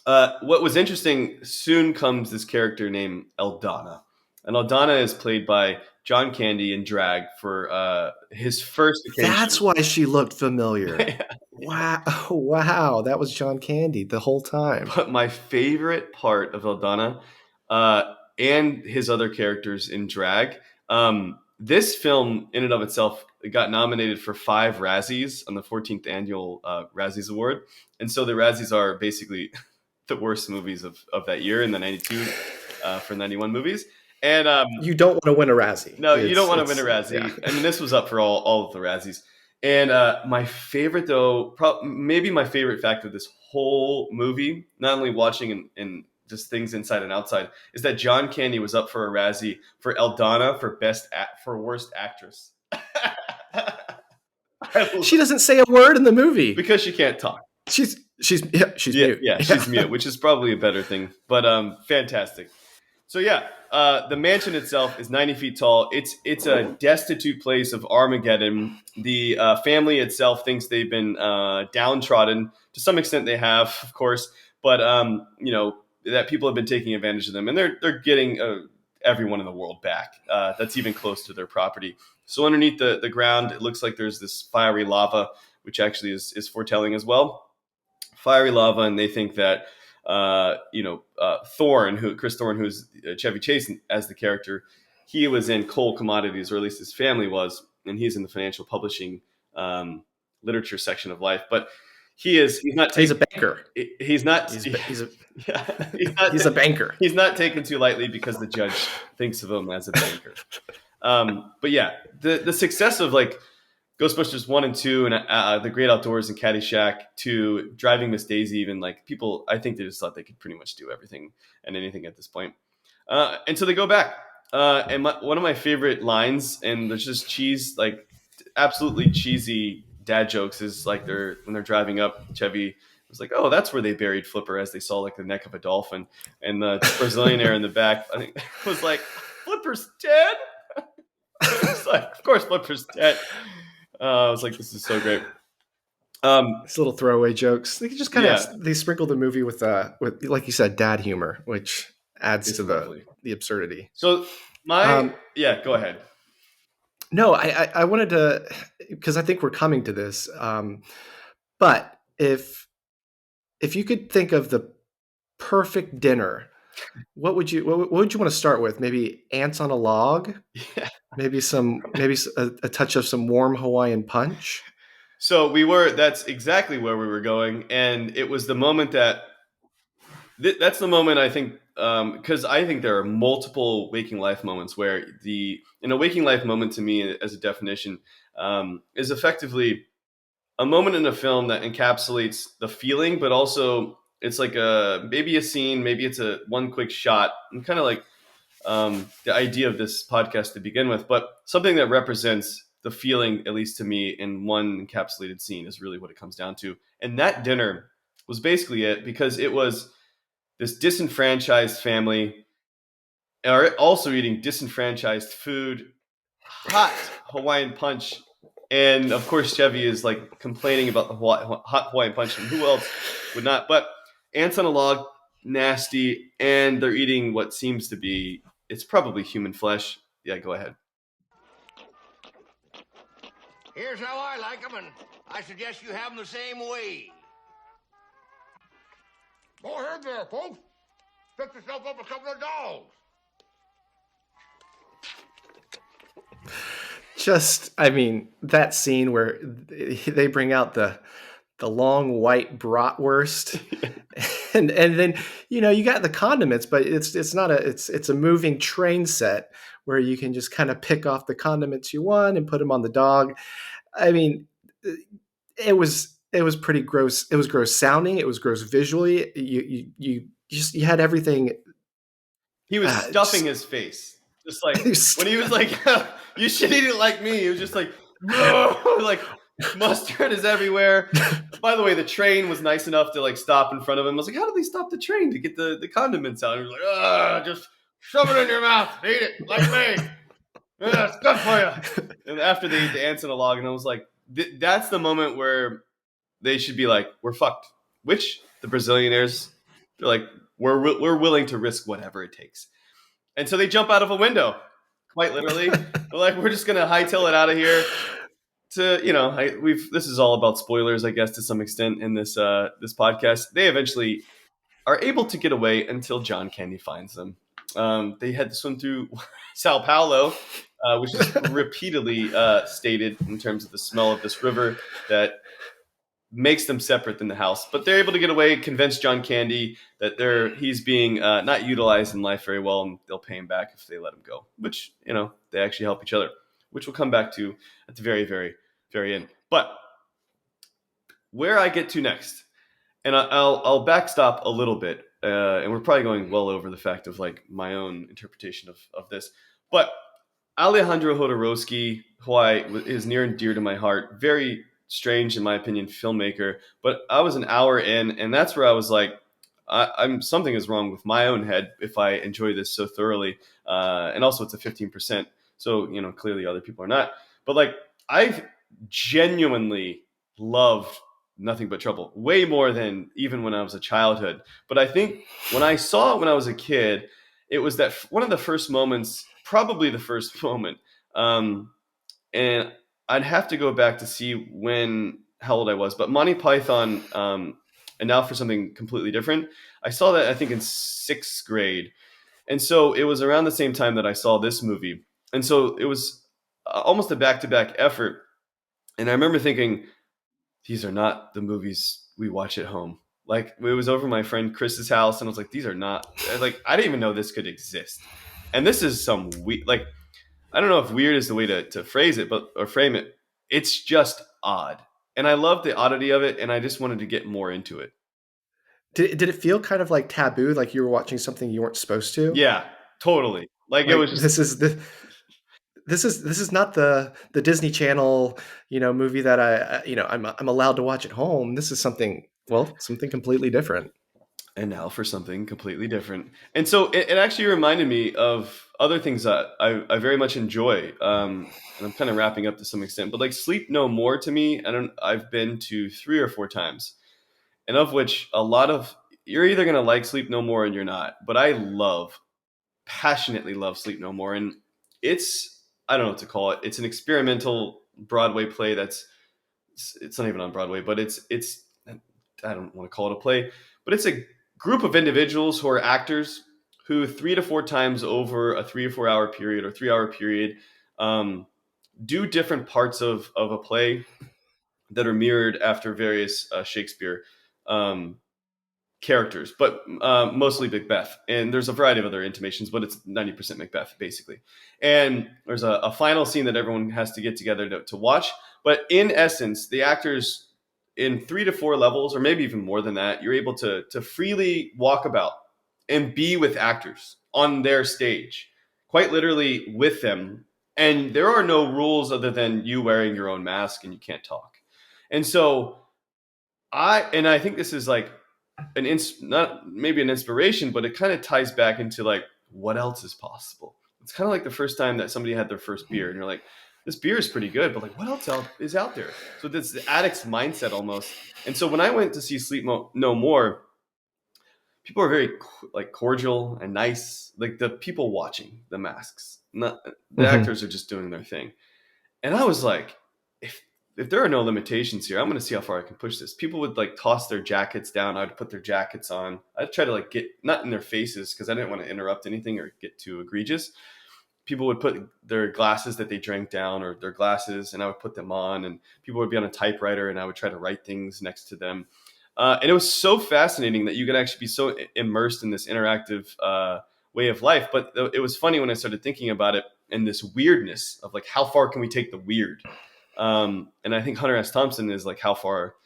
Speaker 1: what was interesting, soon comes this character named Eldana. And Eldana is played by John Candy in drag for his first occasion.
Speaker 2: That's why she looked familiar. Wow. Oh, wow. That was John Candy the whole time.
Speaker 1: But my favorite part of Eldana and his other characters in drag, this film in and of itself got nominated for 5 Razzies on the 14th annual Razzies Award. And so the Razzies are basically the worst movies of that year in the 92 for 91 movies. And
Speaker 2: you don't want to win a Razzie.
Speaker 1: No, you don't want to win a Razzie. Yeah. I mean, this was up for all of the Razzies. And my favorite, though, maybe my favorite fact of this whole movie, not only watching and just things inside and outside, is that John Candy was up for a Razzie for Eldana for worst actress.
Speaker 2: She doesn't say a word in the movie
Speaker 1: because she can't talk.
Speaker 2: She's mute.
Speaker 1: Yeah, she's mute, which is probably a better thing. But fantastic. So yeah, the mansion itself is 90 feet tall. It's a destitute place of Armageddon. The family itself thinks they've been downtrodden. To some extent, they have, of course, but that people have been taking advantage of them, and they're getting everyone in the world back. That's even close to their property. So underneath the ground, it looks like there's this fiery lava, which actually is foretelling as well. Fiery lava, and they think that Chris Thorne, who's Chevy Chase as the character, he was in coal commodities, or at least his family was, and he's in the financial publishing literature section of life. But he's a
Speaker 2: banker.
Speaker 1: He's
Speaker 2: a banker.
Speaker 1: He's not taken too lightly because the judge thinks of him as a banker. But yeah, the success of like Ghostbusters 1 and 2 and The Great Outdoors and Caddyshack to Driving Miss Daisy, even like people, I think they just thought they could pretty much do everything and anything at this point. And so they go back. And one of my favorite lines, and there's just cheese, absolutely cheesy dad jokes, is like when they're driving up, Chevy was like, "Oh, that's where they buried Flipper," as they saw like the neck of a dolphin. And the Brazilianaire in the back, I think, was like, "Flipper's dead." It's like, of course, Flipper's dead. I was like, this is so great.
Speaker 2: These little throwaway jokes. They just kind of they sprinkle the movie with like you said, dad humor, which adds to the absurdity.
Speaker 1: So go ahead.
Speaker 2: No, I wanted to, because I think we're coming to this. But if you could think of the perfect dinner, what would you want to start with? Maybe ants on a log.
Speaker 1: Yeah.
Speaker 2: Maybe a touch of some warm Hawaiian punch.
Speaker 1: So that's exactly where we were going. And it was the moment that's the moment, I think, because I think there are multiple waking life moments where a waking life moment to me as a definition is effectively a moment in a film that encapsulates the feeling, but also it's like maybe a scene, maybe it's one quick shot, and kind of like the idea of this podcast to begin with, but something that represents the feeling, at least to me, in one encapsulated scene is really what it comes down to. And that dinner was basically it, because it was this disenfranchised family are also eating disenfranchised food, hot Hawaiian punch. And of course, Chevy is like complaining about the hot Hawaiian punch, and who else would not? But ants on a log, nasty, and they're eating what seems to be, it's probably human flesh. Yeah, go ahead.
Speaker 4: Here's how I like them, and I suggest you have them the same way. Go ahead there, folks. Pick yourself up a couple of dogs.
Speaker 2: I mean, that scene where they bring out the long white bratwurst, and then you got the condiments, but it's not it's a moving train set where you can just kind of pick off the condiments you want and put them on the dog. I mean, it was pretty gross. It was gross sounding. It was gross visually. You had everything.
Speaker 1: He was stuffing his face. Just like when he was like, you should eat it like me. He was just like, no! Like mustard is everywhere. By the way, the train was nice enough to like stop in front of him. I was like, how did they stop the train to get the condiments out? And he was like, just shove it in your mouth. Eat it like me. Yeah, it's good for you. And after they ate the ants in a log, and I was like, that's the moment where they should be like, we're fucked. Which the Brazilianaires, they're like, we're willing to risk whatever it takes. And so they jump out of a window, quite literally. They're like, we're just gonna hightail it out of here. This is all about spoilers, I guess, to some extent in this podcast. They eventually are able to get away until John Candy finds them. They had to swim through Sao Paulo, which is repeatedly stated in terms of the smell of this river that makes them separate than the house. But they're able to get away, convince John Candy that he's being not utilized in life very well, and they'll pay him back if they let him go, which, they actually help each other, which we'll come back to at the very, very, very end. But where I get to next, and I'll backstop a little bit, and we're probably going well over the fact of like my own interpretation of this, but Alejandro Jodorowsky, who is near and dear to my heart, very strange, in my opinion, filmmaker. But I was an hour in, and that's where I was like, something is wrong with my own head if I enjoy this so thoroughly. And also, it's a 15%, so clearly other people are not. But like, I've genuinely loved Nothing But Trouble way more than even when I was a childhood. But I think when I saw it when I was a kid, it was that one of the first moments, probably the first moment, and I'd have to go back to see how old I was. But Monty Python, and now for something completely different, I saw that I think in 6th grade. And so it was around the same time that I saw this movie. And so it was almost a back-to-back effort. And I remember thinking, these are not the movies we watch at home. Like, it was over my friend Chris's house, and I was like, these are not, like, I didn't even know this could exist. And this is some weird, like, I don't know if weird is the way to phrase it, or frame it. It's just odd. And I love the oddity of it, and I just wanted to get more into it.
Speaker 2: Did it feel kind of like taboo, like you were watching something you weren't supposed to?
Speaker 1: Yeah, totally. Like it was just,
Speaker 2: this is not the Disney Channel, movie that I'm allowed to watch at home. This is something completely different.
Speaker 1: And now for something completely different. And so it actually reminded me of other things that I very much enjoy. And I'm kind of wrapping up to some extent, but like Sleep No More to me, I've been to 3 or 4 times, and of which a lot of, you're either going to like Sleep No More and you're not, but I passionately love Sleep No More. And I don't know what to call it. It's an experimental Broadway play it's not even on Broadway, but it's I don't want to call it a play, but it's a group of individuals who are actors who 3 to 4 times over a 3 or 4 hour period or 3-hour period do different parts of a play that are mirrored after various Shakespeare characters, but mostly Macbeth. And there's a variety of other intimations, but it's 90% Macbeth, basically. And there's a final scene that everyone has to get together to watch. But in essence, the actors in 3 to 4 levels, or maybe even more than that, you're able to freely walk about and be with actors on their stage, quite literally with them. And there are no rules other than you wearing your own mask and you can't talk. And so I think this is like not maybe an inspiration, but it kind of ties back into like what else is possible. it's kind of like the first time that somebody had their first beer, and you're like, this beer is pretty good, but like, what else is out there? So it's the addict's mindset almost. And so when I went to see No More, people are very like cordial and nice. Like the people watching the masks, not the actors are just doing their thing. And I was like, if there are no limitations here, I'm going to see how far I can push this. People would like toss their jackets down. I'd put their jackets on. I'd try to like get not in their faces because I didn't want to interrupt anything or get too egregious. People would put their glasses that they drank down or their glasses, and I would put them on. And people would be on a typewriter, and I would try to write things next to them. And it was so fascinating that you could actually be so immersed in this interactive way of life. But it was funny when I started thinking about it and this weirdness of like, how far can we take the weird? And I think Hunter S. Thompson is like, how far,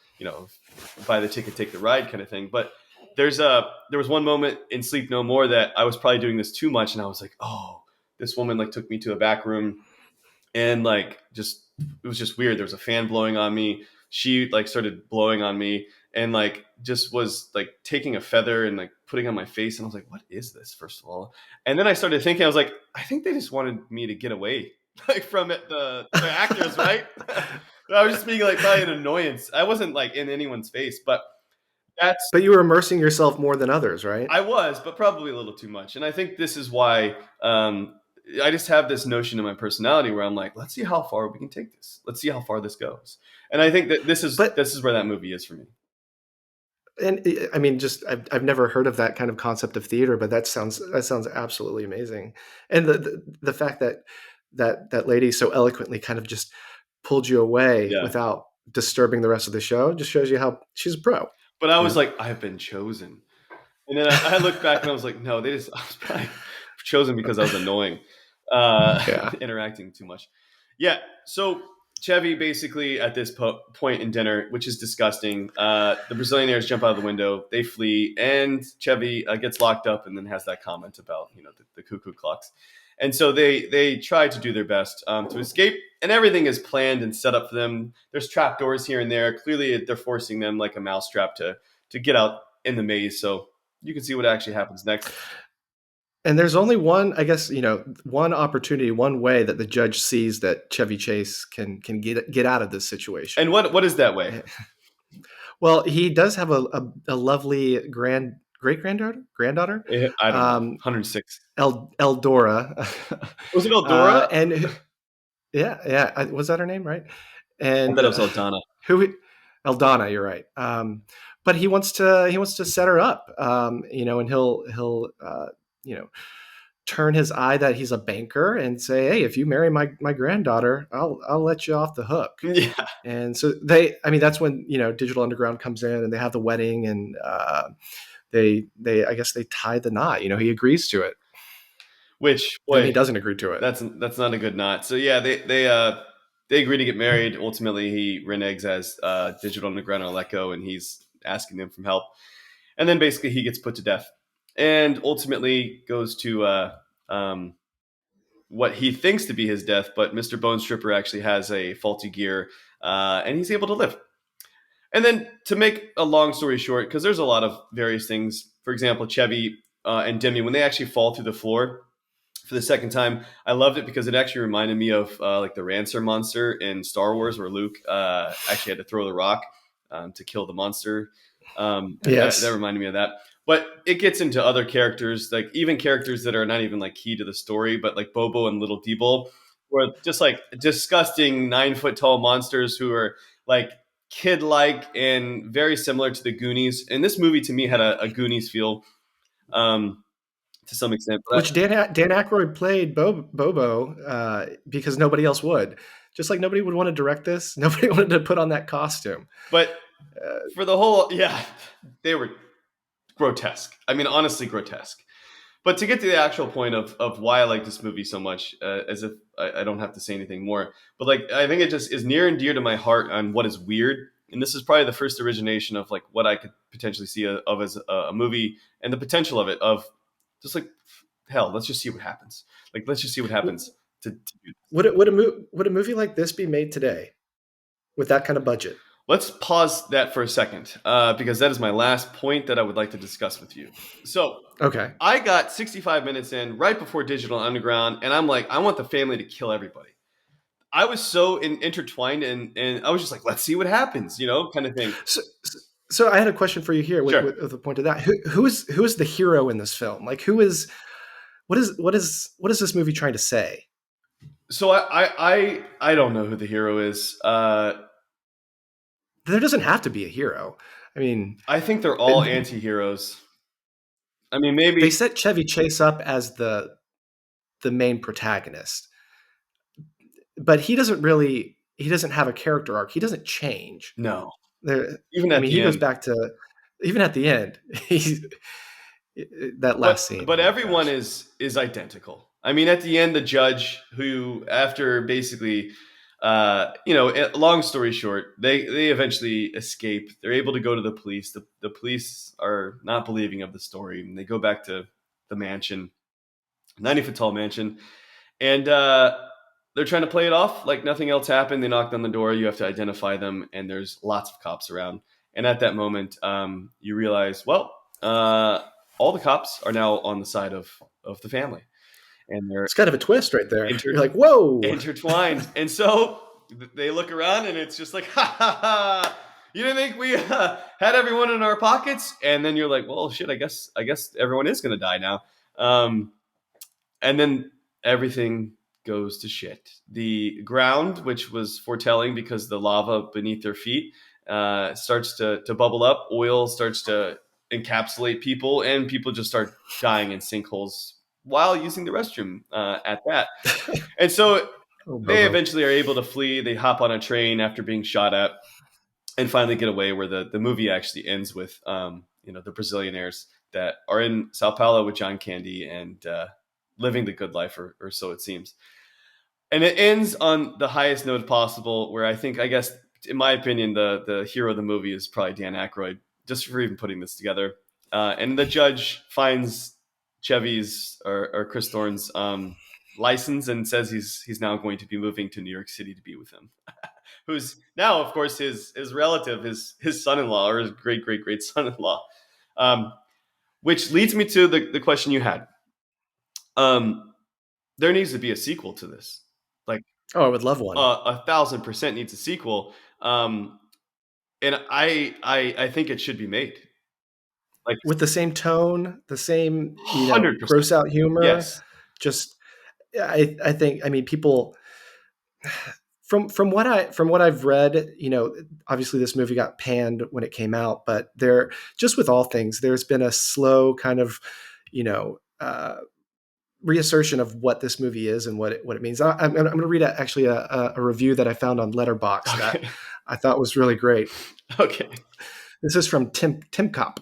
Speaker 1: buy the ticket, take the ride kind of thing. But there was one moment in Sleep No More that I was probably doing this too much. And I was like, oh, this woman like took me to a back room and like, it was just weird. There was a fan blowing on me. She like started blowing on me and like just was like taking a feather and like putting on my face. And I was like, what is this, first of all? And then I started thinking, I was like, I think they just wanted me to get away like from it, the actors, right? I was just being like probably an annoyance. I wasn't like in anyone's face, but
Speaker 2: But you were immersing yourself more than others, right?
Speaker 1: I was, but probably a little too much. And I think this is why I just have this notion in my personality where I'm like, let's see how far we can take this. Let's see how far this goes. And I think that this is where that movie is for me.
Speaker 2: And I mean, I've never heard of that kind of concept of theater, but that sounds absolutely amazing. And the fact that lady so eloquently kind of just pulled you away without disturbing the rest of the show just shows you how she's a pro.
Speaker 1: But I was like, I've been chosen. And then I looked back and I was like, no, I was probably chosen because I was annoying, interacting too much. Yeah. So Chevy basically at this point in dinner, which is disgusting, the Brazilianaires jump out of the window, they flee, and Chevy gets locked up and then has that comment about, the cuckoo clocks. And so they try to do their best to escape, and everything is planned and set up for them. There's trapdoors here and there. Clearly, they're forcing them like a mousetrap to get out in the maze. So you can see what actually happens next.
Speaker 2: And there's only one, I guess, one opportunity, one way that the judge sees that Chevy Chase can get out of this situation.
Speaker 1: And what is that way?
Speaker 2: Well, he does have a lovely great-granddaughter?
Speaker 1: I don't know. 106.
Speaker 2: Eldora.
Speaker 1: Was it Eldora?
Speaker 2: And yeah. Was that her name, right? And
Speaker 1: I bet it was Eldana.
Speaker 2: Eldana, you're right. But he wants to set her up, and he'll turn his eye that he's a banker and say, hey, if you marry my granddaughter, I'll let you off the hook.
Speaker 1: Yeah.
Speaker 2: And so that's when, Digital Underground comes in and they have the wedding and they I guess they tie the knot, he agrees to it.
Speaker 1: Which, boy,
Speaker 2: he doesn't agree to it.
Speaker 1: That's not a good knot. So yeah, they agree to get married. Ultimately, he reneges as Digital Underground will let go, and he's asking them for help. And then basically he gets put to death. And ultimately goes to what he thinks to be his death, but Mr. Bone Stripper actually has a faulty gear, and he's able to live. And then to make a long story short, because there's a lot of various things, for example, Chevy and Demi, when they actually fall through the floor for the second time, I loved it because it actually reminded me of like the Rancer monster in Star Wars, where Luke actually had to throw the rock to kill the monster.
Speaker 2: Yes.
Speaker 1: That reminded me of that. But it gets into other characters, like even characters that are not even like key to the story, but like Bobo and Little Deeble, who are just like disgusting 9-foot-tall monsters who are like kid-like and very similar to the Goonies. And this movie to me had a Goonies feel to some extent.
Speaker 2: Which Dan Aykroyd played Bobo because nobody else would. Just like nobody would want to direct this. Nobody wanted to put on that costume.
Speaker 1: But for the whole, they were grotesque. I mean, honestly, grotesque. But to get to the actual point of why I like this movie so much, as if I don't have to say anything more, but like I think it just is near and dear to my heart on what is weird. And this is probably the first origination of like what I could potentially see of as a movie and the potential of it of just like, hell, let's just see what happens. Like, let's just see what happens. To do this.
Speaker 2: Would a movie like this be made today with that kind of budget?
Speaker 1: Let's pause that for a second because that is my last point that I would like to discuss with you. So
Speaker 2: Okay.
Speaker 1: I got 65 minutes in right before Digital Underground, and I'm like, I want the family to kill everybody. I was so intertwined, and I was just like, let's see what happens, kind of thing.
Speaker 2: So I had a question for you here with,
Speaker 1: Sure.
Speaker 2: with the point of that. Who is the hero in this film? Like, what is this movie trying to say?
Speaker 1: So I don't know who the hero is.
Speaker 2: There doesn't have to be a hero. I mean,
Speaker 1: I think they're all anti-heroes. I mean, maybe
Speaker 2: they set Chevy Chase up as the main protagonist, but he doesn't have a character arc. He doesn't change.
Speaker 1: no.
Speaker 2: There,
Speaker 1: Even
Speaker 2: I
Speaker 1: at
Speaker 2: mean,
Speaker 1: the
Speaker 2: he goes
Speaker 1: end.
Speaker 2: back to even at the end. He's that last scene.
Speaker 1: But
Speaker 2: Oh my
Speaker 1: everyone
Speaker 2: gosh.
Speaker 1: is identical. I mean, at the end, the judge, who after basically, long story short, they eventually escape. They're able to go to the police. The police are not believing of the story, and they go back to the mansion, 90-foot tall mansion, and they're trying to play it off like nothing else happened. They knocked on the door. You have to identify them, and there's lots of cops around. And at that moment, you realize, well, all the cops are now on the side of the family, and they're
Speaker 2: It's kind of a twist right there. You're like, whoa.
Speaker 1: intertwined. And so they look around, and it's just like, ha ha ha! You didn't think we had everyone in our pockets? And then you're like, well, shit. I guess everyone is going to die now. And then everything goes to shit. The ground, which was foretelling because the lava beneath their feet starts to bubble up. Oil starts to encapsulate people, and people just start dying in sinkholes while using the restroom at that. And so they eventually are able to flee. They hop on a train after being shot at and finally get away, where the movie actually ends with, the Brazilianaires that are in Sao Paulo with John Candy and living the good life, or so it seems. And it ends on the highest note possible, where I guess, in my opinion, the hero of the movie is probably Dan Aykroyd, just for even putting this together. And the judge finds Chevy's or Chris Thorne's license and says he's now going to be moving to New York City to be with him. Who's now, of course, his relative, his son-in-law, or his great son-in-law. Which leads me to the question you had. There needs to be a sequel to this. Like,
Speaker 2: I would love one.
Speaker 1: 1,000% needs a sequel. And I think it should be made. Like,
Speaker 2: with the same tone, the same
Speaker 1: 100%.
Speaker 2: gross out humor.
Speaker 1: Yes.
Speaker 2: Just I think, I mean, people from what I've read, obviously this movie got panned when it came out, but there, just with all things, there's been a slow kind of, reassertion of what this movie is and what it means. I'm going to read a review that I found on Letterboxd that I thought was really great.
Speaker 1: Okay.
Speaker 2: This is from Tim Kopp.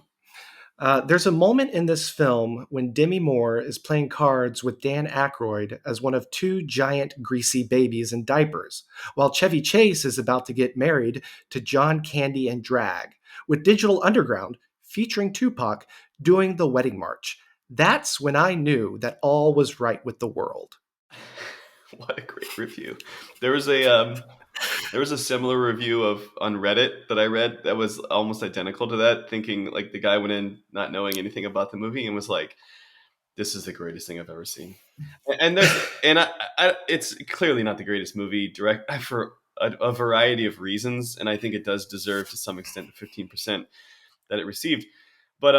Speaker 2: There's a moment in this film when Demi Moore is playing cards with Dan Aykroyd as one of two giant greasy babies in diapers, while Chevy Chase is about to get married to John Candy and drag, with Digital Underground featuring Tupac doing the wedding march. That's when I knew that all was right with the world.
Speaker 1: What a great review. There was a similar review on Reddit that I read that was almost identical to that, thinking like the guy went in not knowing anything about the movie and was like, this is the greatest thing I've ever seen. And it's clearly not the greatest movie direct for a variety of reasons. And I think it does deserve to some extent the 15% that it received. But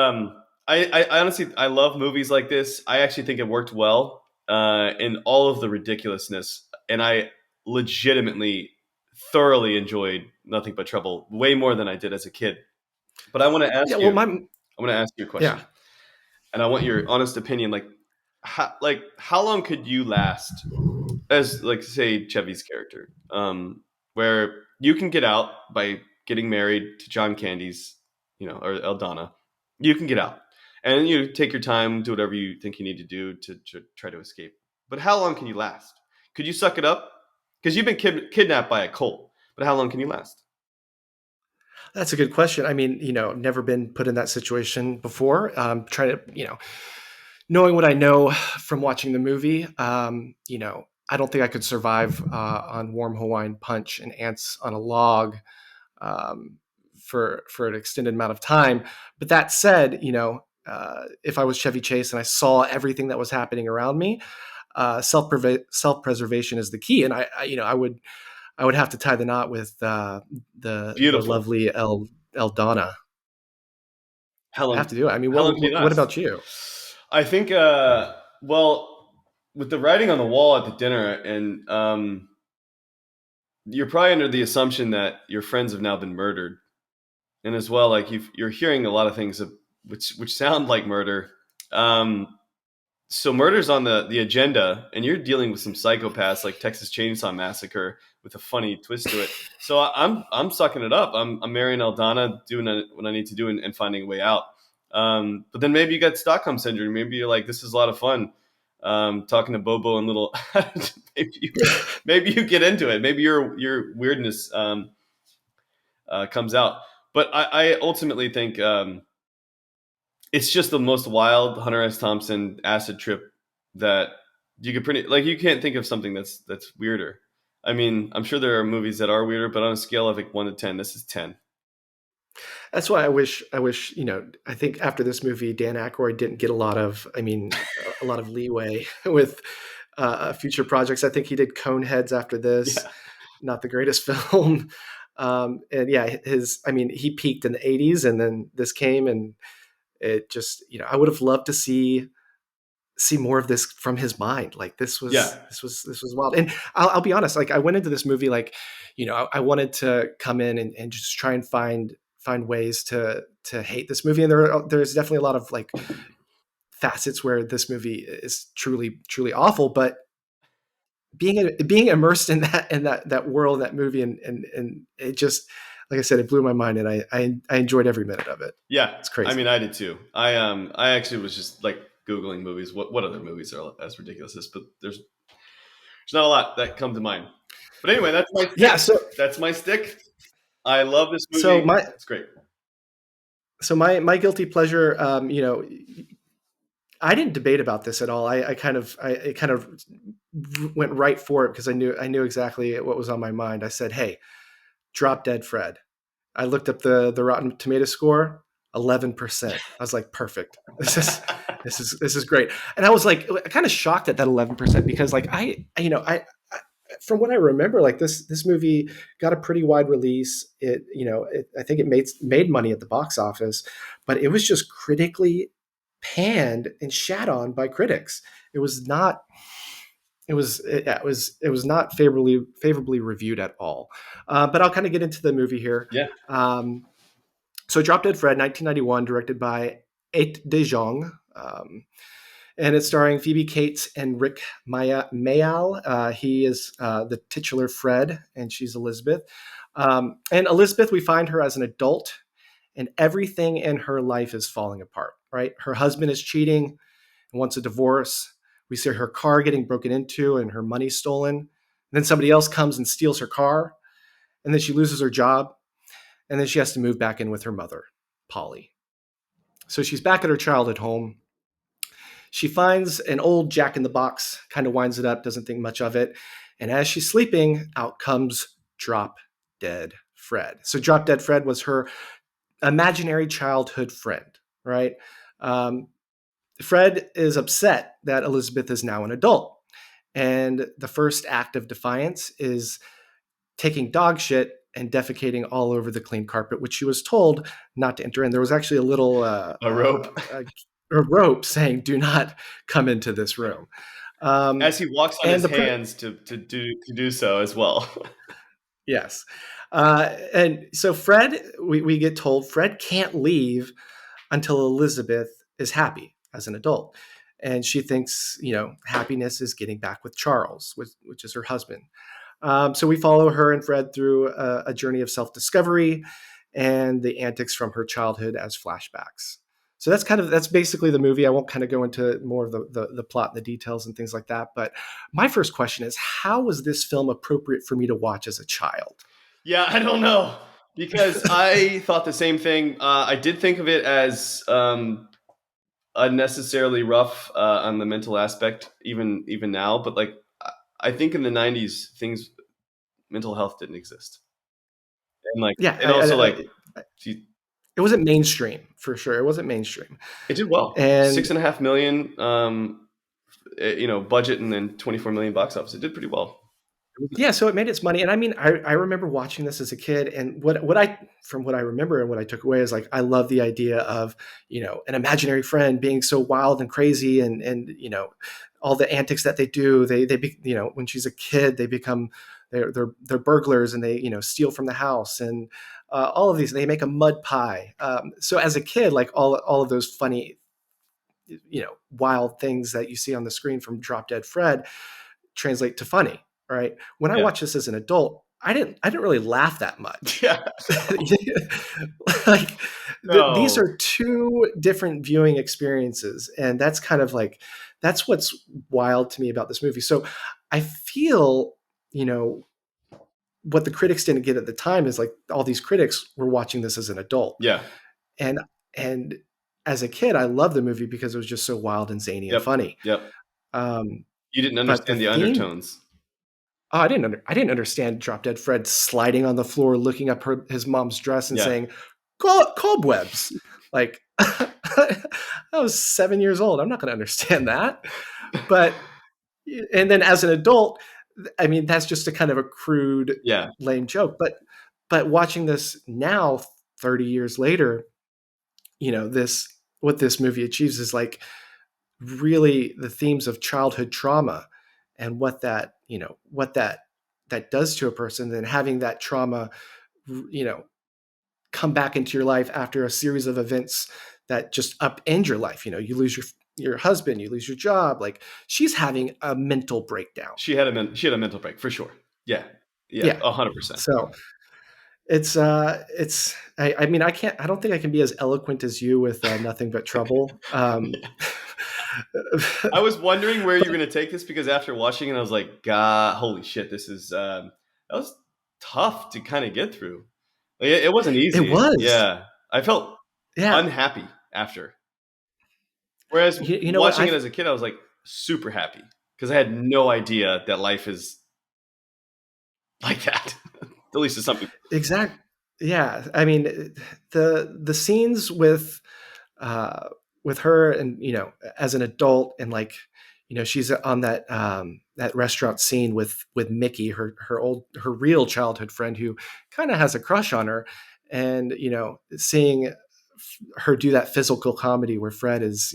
Speaker 1: I honestly, I love movies like this. I actually think it worked well in all of the ridiculousness. And I legitimately thoroughly enjoyed Nothing But Trouble way more than I did as a kid. But I want to ask you. I want to ask you a question, and I want your honest opinion. Like how long could you last as, like, say, Chevy's character, where you can get out by getting married to John Candy's, or Eldana. You can get out, and you take your time, do whatever you think you need to do to try to escape. But how long can you last? Could you suck it up? Because you've been kidnapped by a cult, but how long can you last?
Speaker 2: That's a good question. I mean, never been put in that situation before. Trying to, knowing what I know from watching the movie, I don't think I could survive on warm Hawaiian punch and ants on a log for an extended amount of time. But that said, if I was Chevy Chase and I saw everything that was happening around me, self-preservation is the key. And I would have to tie the knot with the
Speaker 1: Beautiful.
Speaker 2: lovely Eldana. I have to do it. I mean,
Speaker 1: Helen
Speaker 2: what
Speaker 1: Pinas.
Speaker 2: about you?
Speaker 1: I think, well, with the writing on the wall at the dinner, and you're probably under the assumption that your friends have now been murdered, and as well, like you're hearing a lot of things which sound like murder. So murder's on the agenda, and you're dealing with some psychopaths like Texas Chainsaw Massacre with a funny twist to it. So I'm sucking it up. I'm marrying Eldana, doing what I need to do, and finding a way out. But then maybe you got Stockholm syndrome. Maybe you're like, this is a lot of fun. Talking to Bobo and little. maybe you get into it. Maybe your weirdness comes out. But I ultimately think it's just the most wild Hunter S. Thompson acid trip that you could you can't think of something that's weirder. I mean, I'm sure there are movies that are weirder, but on a scale of like 1 to 10, this is 10.
Speaker 2: That's why I wish, I think after this movie, Dan Aykroyd didn't get a lot of leeway with future projects. I think he did Coneheads after this, not the greatest film. And yeah, he peaked in the 80s, and then this came, and it just, I would have loved to see more of this from his mind. Like this was wild. And I'll be honest, like I went into this movie, like, I wanted to come in and just try and find ways to hate this movie. And there's definitely a lot of like facets where this movie is truly, truly awful, but being immersed in that world, that movie, and it just, like I said, it blew my mind, and I enjoyed every minute of it.
Speaker 1: Yeah,
Speaker 2: it's crazy.
Speaker 1: I mean, I did too. I actually was just like Googling movies. What other movies are as ridiculous as this? But there's not a lot that come to mind. But anyway, that's my stick.
Speaker 2: Yeah. So
Speaker 1: that's my stick. I love this movie.
Speaker 2: So
Speaker 1: it's great.
Speaker 2: So my guilty pleasure, I didn't debate about this at all. I kind of went right for it because I knew exactly what was on my mind. I said, "Hey, Drop Dead Fred." I looked up the Rotten Tomato score, 11%. I was like, "Perfect. This is great." And I was like, kind of shocked at that 11% because, like, I from what I remember, like this movie got a pretty wide release. I think it made money at the box office, but it was just critically panned and shat on by critics. It was not favorably reviewed at all. But I'll kind of get into the movie here.
Speaker 1: Yeah.
Speaker 2: So Drop Dead Fred, 1991, directed by Ait De Jong. And it's starring Phoebe Cates and Rick Mayall. He is the titular Fred, and she's Elizabeth. And Elizabeth, we find her as an adult, and everything in her life is falling apart, right? Her husband is cheating and wants a divorce. We see her car getting broken into and her money stolen. And then somebody else comes and steals her car. And then she loses her job. And then she has to move back in with her mother, Polly. So she's back at her childhood home. She finds an old Jack in the Box, kind of winds it up, doesn't think much of it. And as she's sleeping, out comes Drop Dead Fred. So Drop Dead Fred was her imaginary childhood friend, right? Fred is upset that Elizabeth is now an adult. And the first act of defiance is taking dog shit and defecating all over the clean carpet, which she was told not to enter in. There was actually a little
Speaker 1: a rope.
Speaker 2: A rope saying, "Do not come into this room."
Speaker 1: As he walks on his hands to do so as well.
Speaker 2: Yes. And so Fred, we get told Fred can't leave until Elizabeth is happy as an adult. And she thinks, happiness is getting back with Charles, which is her husband. So we follow her and Fred through a journey of self-discovery and the antics from her childhood as flashbacks. So that's basically the movie. I won't kind of go into more of the plot and the details and things like that. But my first question is, how was this film appropriate for me to watch as a child?
Speaker 1: Yeah, I don't know, because I thought the same thing. I did think of it as unnecessarily rough on the mental aspect, even now. But like, I think in the 90s, mental health didn't exist. and like,
Speaker 2: Yeah,
Speaker 1: and also like,
Speaker 2: I-
Speaker 1: she,
Speaker 2: it wasn't mainstream for sure. It wasn't mainstream,
Speaker 1: it did well.
Speaker 2: and
Speaker 1: 6.5 million, budget, and then 24 million box office. It did pretty well.
Speaker 2: yeah, so it made its money. And I mean, I remember watching this as a kid, and what I from what I remember and what I took away is like I love the idea of an imaginary friend being so wild and crazy, and all the antics that they do. When she's a kid, they become they're burglars, and they steal from the house, and all of these. They make a mud pie. So as a kid, like all of those funny wild things that you see on the screen from Drop Dead Fred translate to funny, right? When I
Speaker 1: Yeah.
Speaker 2: watched this as an adult, I didn't really laugh that much.
Speaker 1: Yeah.
Speaker 2: Like these
Speaker 1: No.
Speaker 2: are two different viewing experiences, and that's kind of like that's what's wild to me about this movie. So I feel what the critics didn't get at the time is like all these critics were watching this as an adult,
Speaker 1: Yeah.
Speaker 2: and and as a kid, I loved the movie because it was just so wild and zany and
Speaker 1: Yep.
Speaker 2: funny.
Speaker 1: Yep.
Speaker 2: Um,
Speaker 1: You didn't
Speaker 2: but the
Speaker 1: understand the
Speaker 2: theme
Speaker 1: undertones.
Speaker 2: Oh, I didn't understand Drop Dead Fred sliding on the floor, looking up his mom's dress and
Speaker 1: Yeah.
Speaker 2: saying, Cobwebs. Like, I was 7 years old. I'm not going to understand that. But, and then as an adult, I mean, that's just a kind of a crude,
Speaker 1: Yeah.
Speaker 2: lame joke. But watching this now, 30 years later, what this movie achieves is like really the themes of childhood trauma and what that does to a person, then having that trauma come back into your life after a series of events that just upend your life. You lose your husband, you lose your job. Like, she's having a mental breakdown.
Speaker 1: She had a mental break for sure. Yeah.
Speaker 2: Yeah.
Speaker 1: 100%.
Speaker 2: So I mean, I don't think I can be as eloquent as you with Nothing But Trouble.
Speaker 1: I was wondering where you're going to take this, because after watching it, I was like, God, holy shit, this is that was tough to kind of get through. Like, it wasn't easy.
Speaker 2: It was.
Speaker 1: Yeah, I felt
Speaker 2: Yeah.
Speaker 1: unhappy after. Whereas
Speaker 2: You know what?
Speaker 1: watching it as a kid, I was like super happy because I had no idea that life is like that. At least it's something.
Speaker 2: Exactly. Yeah. I mean, the scenes with her and as an adult, and like she's on that restaurant scene with Mickey, her real childhood friend, who kind of has a crush on her, and seeing her do that physical comedy where Fred is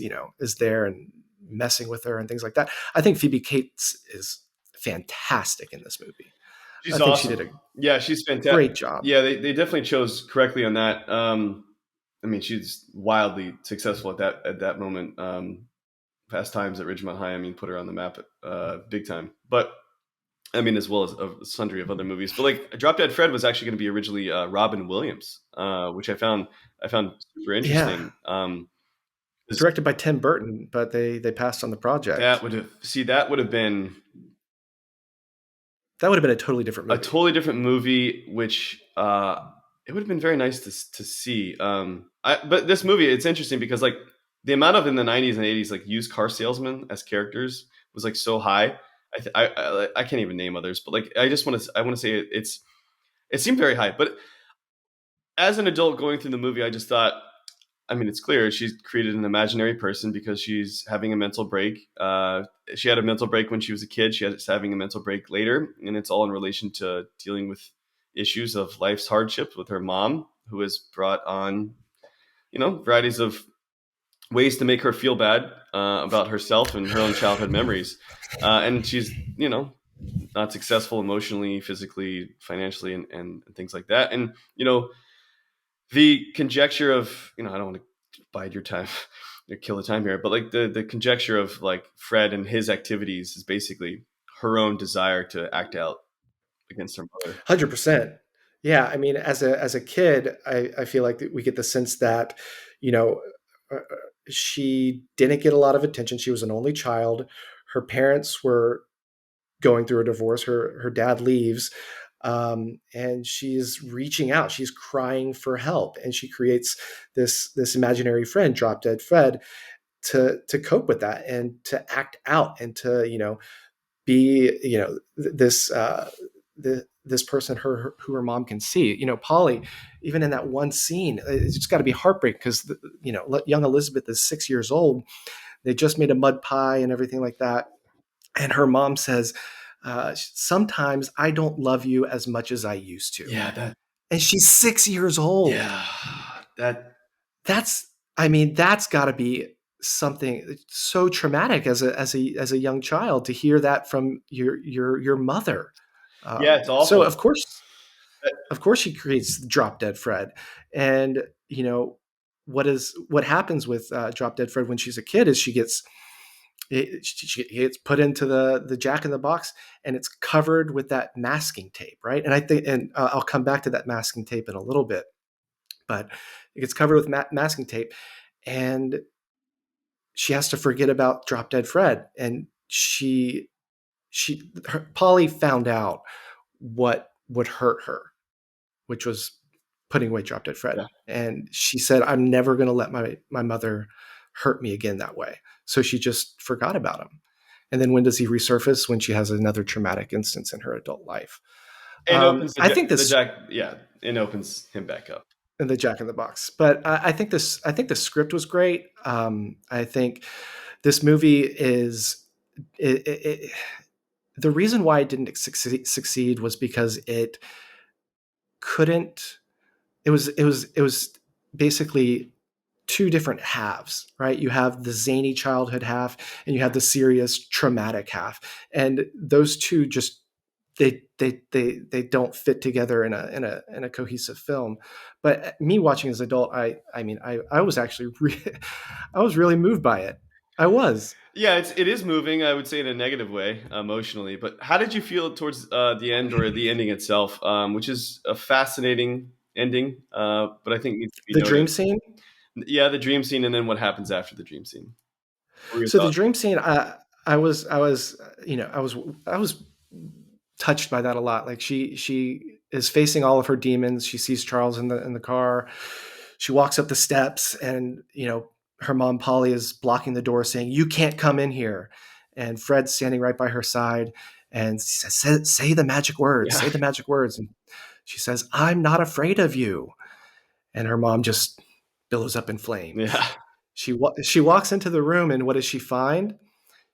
Speaker 2: there and messing with her and things like that. I think Phoebe Cates is fantastic in this movie.
Speaker 1: She's
Speaker 2: I think
Speaker 1: awesome.
Speaker 2: she did
Speaker 1: She's fantastic.
Speaker 2: great job.
Speaker 1: Yeah, they definitely chose correctly on that. I mean, she's wildly successful at that moment. Past times at Ridgemont High, I mean, put her on the map big time. But I mean, as well as a sundry of other movies. But like, Drop Dead Fred was actually going to be originally Robin Williams, which I found super interesting.
Speaker 2: Yeah. Directed by Tim Burton, but they passed on the project.
Speaker 1: That would have been
Speaker 2: a totally different movie.
Speaker 1: A totally different movie, which it would have been very nice to see. But this movie, it's interesting because like the amount of in the 90s and 80s like used car salesmen as characters was like so high. I can't even name others, but like I want to say it seemed very high. But as an adult going through the movie, I just thought, I mean, it's clear she's created an imaginary person because she's having a mental break. She had a mental break when she was a kid. She's having a mental break later, and it's all in relation to dealing with issues of life's hardships with her mom, who has brought on, varieties of ways to make her feel bad about herself and her own childhood memories. And she's, not successful emotionally, physically, financially, and things like that. And, the conjecture of, I don't want to bide your time or kill the time here, but like the conjecture of like Fred and his activities is basically her own desire to act out against her mother.
Speaker 2: 100%. Yeah. I mean, as a kid, I feel like we get the sense that, she didn't get a lot of attention. She was an only child. Her parents were going through a divorce. Her dad leaves. And she's reaching out. She's crying for help, and she creates this imaginary friend, Drop Dead Fred, to cope with that and to act out and to be this this person who her mom can see. Polly, even in that one scene, it's just got to be heartbreaking because young Elizabeth is 6 years old. They just made a mud pie and everything like that, and her mom says, "Sometimes I don't love you as much as I used to."
Speaker 1: Yeah,
Speaker 2: and she's 6 years old.
Speaker 1: yeah, that
Speaker 2: That's got to be something so traumatic as a young child to hear that from your mother.
Speaker 1: yeah, it's
Speaker 2: So
Speaker 1: awful.
Speaker 2: of course she creates Drop Dead Fred. And what happens with Drop Dead Fred when she's a kid is she gets put into the Jack in the Box, and it's covered with that masking tape, right? And I think, and I'll come back to that masking tape in a little bit, but it gets covered with masking tape, and she has to forget about Drop Dead Fred. And Polly found out what would hurt her, which was putting away Drop Dead Fred.
Speaker 1: Yeah.
Speaker 2: And she said, "I'm never going to let my mother hurt me again that way." So she just forgot about him. And then when does he resurface? When she has another traumatic instance in her adult life.
Speaker 1: And opens
Speaker 2: I think this
Speaker 1: and opens him back up.
Speaker 2: in the Jack in the Box, but I think the script was great. I think this movie is the reason why it didn't succeed was because it couldn't. It was basically two different halves, right? You have the zany childhood half, and you have the serious traumatic half, and those two just they don't fit together in a cohesive film. But me watching as an adult, I was actually I was really moved by it. I was.
Speaker 1: Yeah, it is moving. I would say in a negative way, emotionally. But how did you feel towards the end or the ending itself, which is a fascinating ending, but I think needs to be
Speaker 2: The
Speaker 1: noted.
Speaker 2: dream scene.
Speaker 1: Yeah, the dream scene, and then what happens after the dream scene. What were your
Speaker 2: So the
Speaker 1: thoughts?
Speaker 2: dream scene, I was I was touched by that a lot. Like she is facing all of her demons. She sees Charles in the car. She walks up the steps, and her mom Polly is blocking the door, saying, "You can't come in here." And Fred's standing right by her side, and she says, "Say the magic words.
Speaker 1: Yeah.
Speaker 2: Say the magic words." And she says, "I'm not afraid of you." And her mom just billows up in flames.
Speaker 1: Yeah.
Speaker 2: She walks into the room, and what does she find?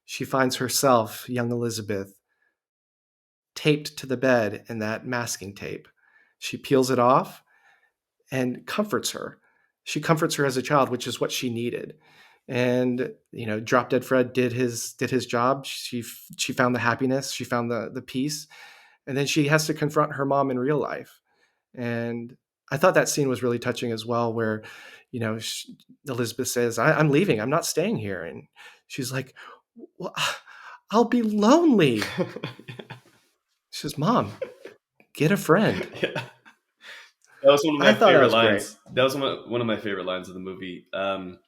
Speaker 2: She finds herself, young Elizabeth, taped to the bed in that masking tape. She peels it off and comforts her. She comforts her as a child, which is what she needed. And Drop Dead Fred did his job. She found the happiness. She found the peace, and then she has to confront her mom in real life. And I thought that scene was really touching as well, where Elizabeth says, I'm leaving. I'm not staying here. And she's like, "Well, I'll be lonely." She says, "Mom, get a friend."
Speaker 1: Yeah. That was one of my
Speaker 2: I thought that
Speaker 1: favorite
Speaker 2: was
Speaker 1: lines. That was one of my favorite lines of the movie. I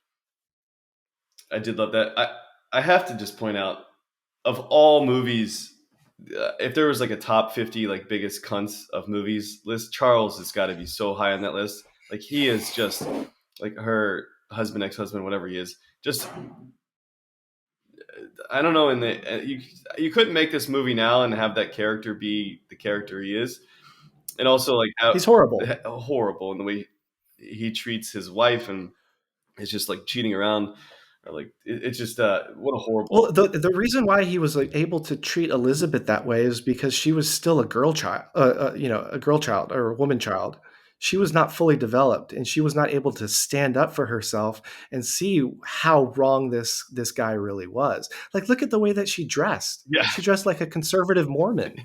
Speaker 1: did love that. I have to just point out, of all movies, if there was like a top 50 like biggest cunts of movies list, Charles has got to be so high on that list. Like, he is just like her husband, ex-husband, whatever he is. Just, I don't know. You couldn't make this movie now and have that character be the character he is, and also like
Speaker 2: He's horrible.
Speaker 1: horrible in the way he treats his wife, and is just like cheating around, or like it's just what a horrible.
Speaker 2: Well, the reason why he was like able to treat Elizabeth that way is because she was still a girl child, a girl child or a woman child. She was not fully developed, and she was not able to stand up for herself and see how wrong this guy really was. Like, look at the way that she dressed.
Speaker 1: Yeah.
Speaker 2: She dressed like a conservative Mormon.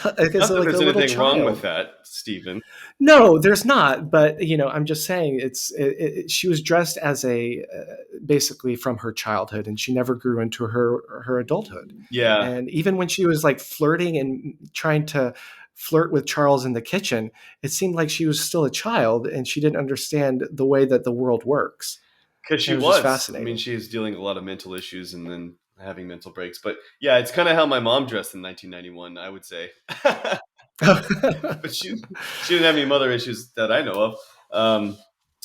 Speaker 1: Not that there's anything wrong with that, Stephen.
Speaker 2: No, there's not. But I'm just saying she was dressed as basically from her childhood, and she never grew into her adulthood.
Speaker 1: Yeah.
Speaker 2: And even when she was like flirting and trying to flirt with Charles in the kitchen, it seemed like she was still a child, and she didn't understand the way that the world works.
Speaker 1: Because she was fascinating. I mean, she was dealing with a lot of mental issues and then having mental breaks. But yeah, it's kind of how my mom dressed in 1991, I would say. But she didn't have any mother issues that I know of.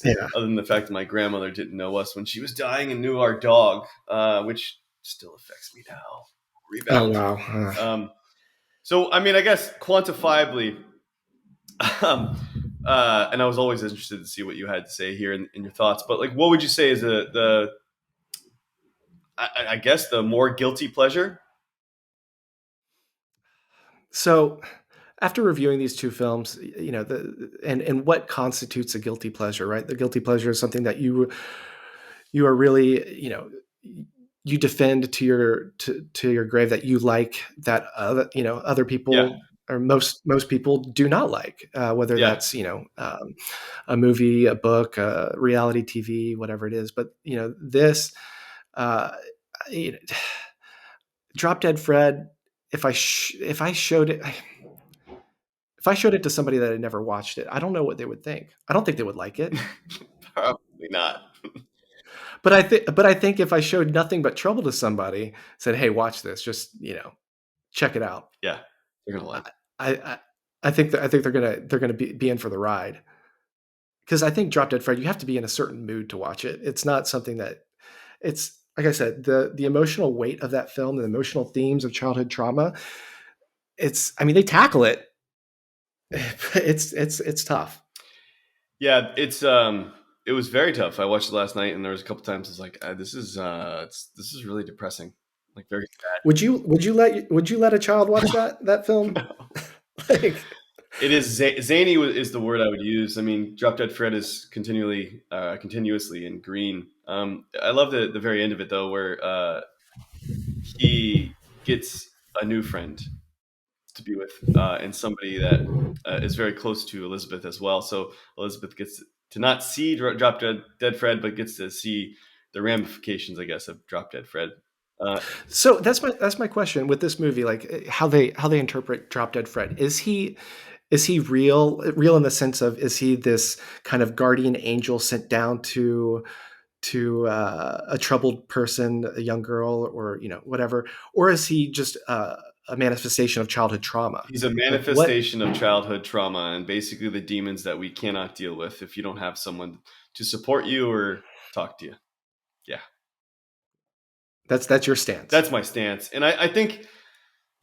Speaker 2: Yeah.
Speaker 1: Other than the fact that my grandmother didn't know us when she was dying and knew our dog, which still affects me now. Rebound.
Speaker 2: Oh, wow.
Speaker 1: So, I mean, I guess quantifiably, and I was always interested to see what you had to say here in your thoughts. But like, what would you say is I guess the more guilty pleasure?
Speaker 2: So after reviewing these two films, and what constitutes a guilty pleasure, right? The guilty pleasure is something that you are really, you defend to your grave, that you like, that other
Speaker 1: Yeah,
Speaker 2: people, or most people do not like, whether
Speaker 1: yeah.
Speaker 2: that's a movie, a book, reality TV, whatever it is. But this, uh, you know, Drop Dead Fred. If I showed it, if I showed it to somebody that had never watched it, I don't know what they would think. I don't think they would like it.
Speaker 1: Probably not.
Speaker 2: But I think if I showed Nothing But Trouble to somebody, said, "Hey, watch this. Just check it out."
Speaker 1: Yeah, they're gonna like.
Speaker 2: I I, I think they're gonna be in for the ride, because I think Drop Dead Fred, you have to be in a certain mood to watch it. It's not something that it's like I said, the emotional weight of that film, the emotional themes of childhood trauma. I mean, they tackle it. It's tough.
Speaker 1: Yeah, it was very tough. I watched it last night, and there was a couple times I was like, this is really depressing, like very
Speaker 2: Would you let a child watch that film?
Speaker 1: sad.
Speaker 2: Like,
Speaker 1: It is zany is the word I would use. I mean, Drop Dead Fred is continuously in green. I love the very end of it though, where he gets a new friend to be with, and somebody that is very close to Elizabeth as well. So Elizabeth gets to not see Drop Dead Fred, but gets to see the ramifications, I guess, of Drop Dead Fred.
Speaker 2: so that's my question with this movie, like how they interpret Drop Dead Fred. Is he real in the sense of, is he this kind of guardian angel sent down to a troubled person, a young girl, or whatever, or is he just a manifestation of childhood trauma?
Speaker 1: He's a
Speaker 2: Like what?
Speaker 1: manifestation of childhood trauma and basically the demons that we cannot deal with if you don't have someone to support you or talk to you. Yeah,
Speaker 2: That's your stance.
Speaker 1: that's my stance. And I think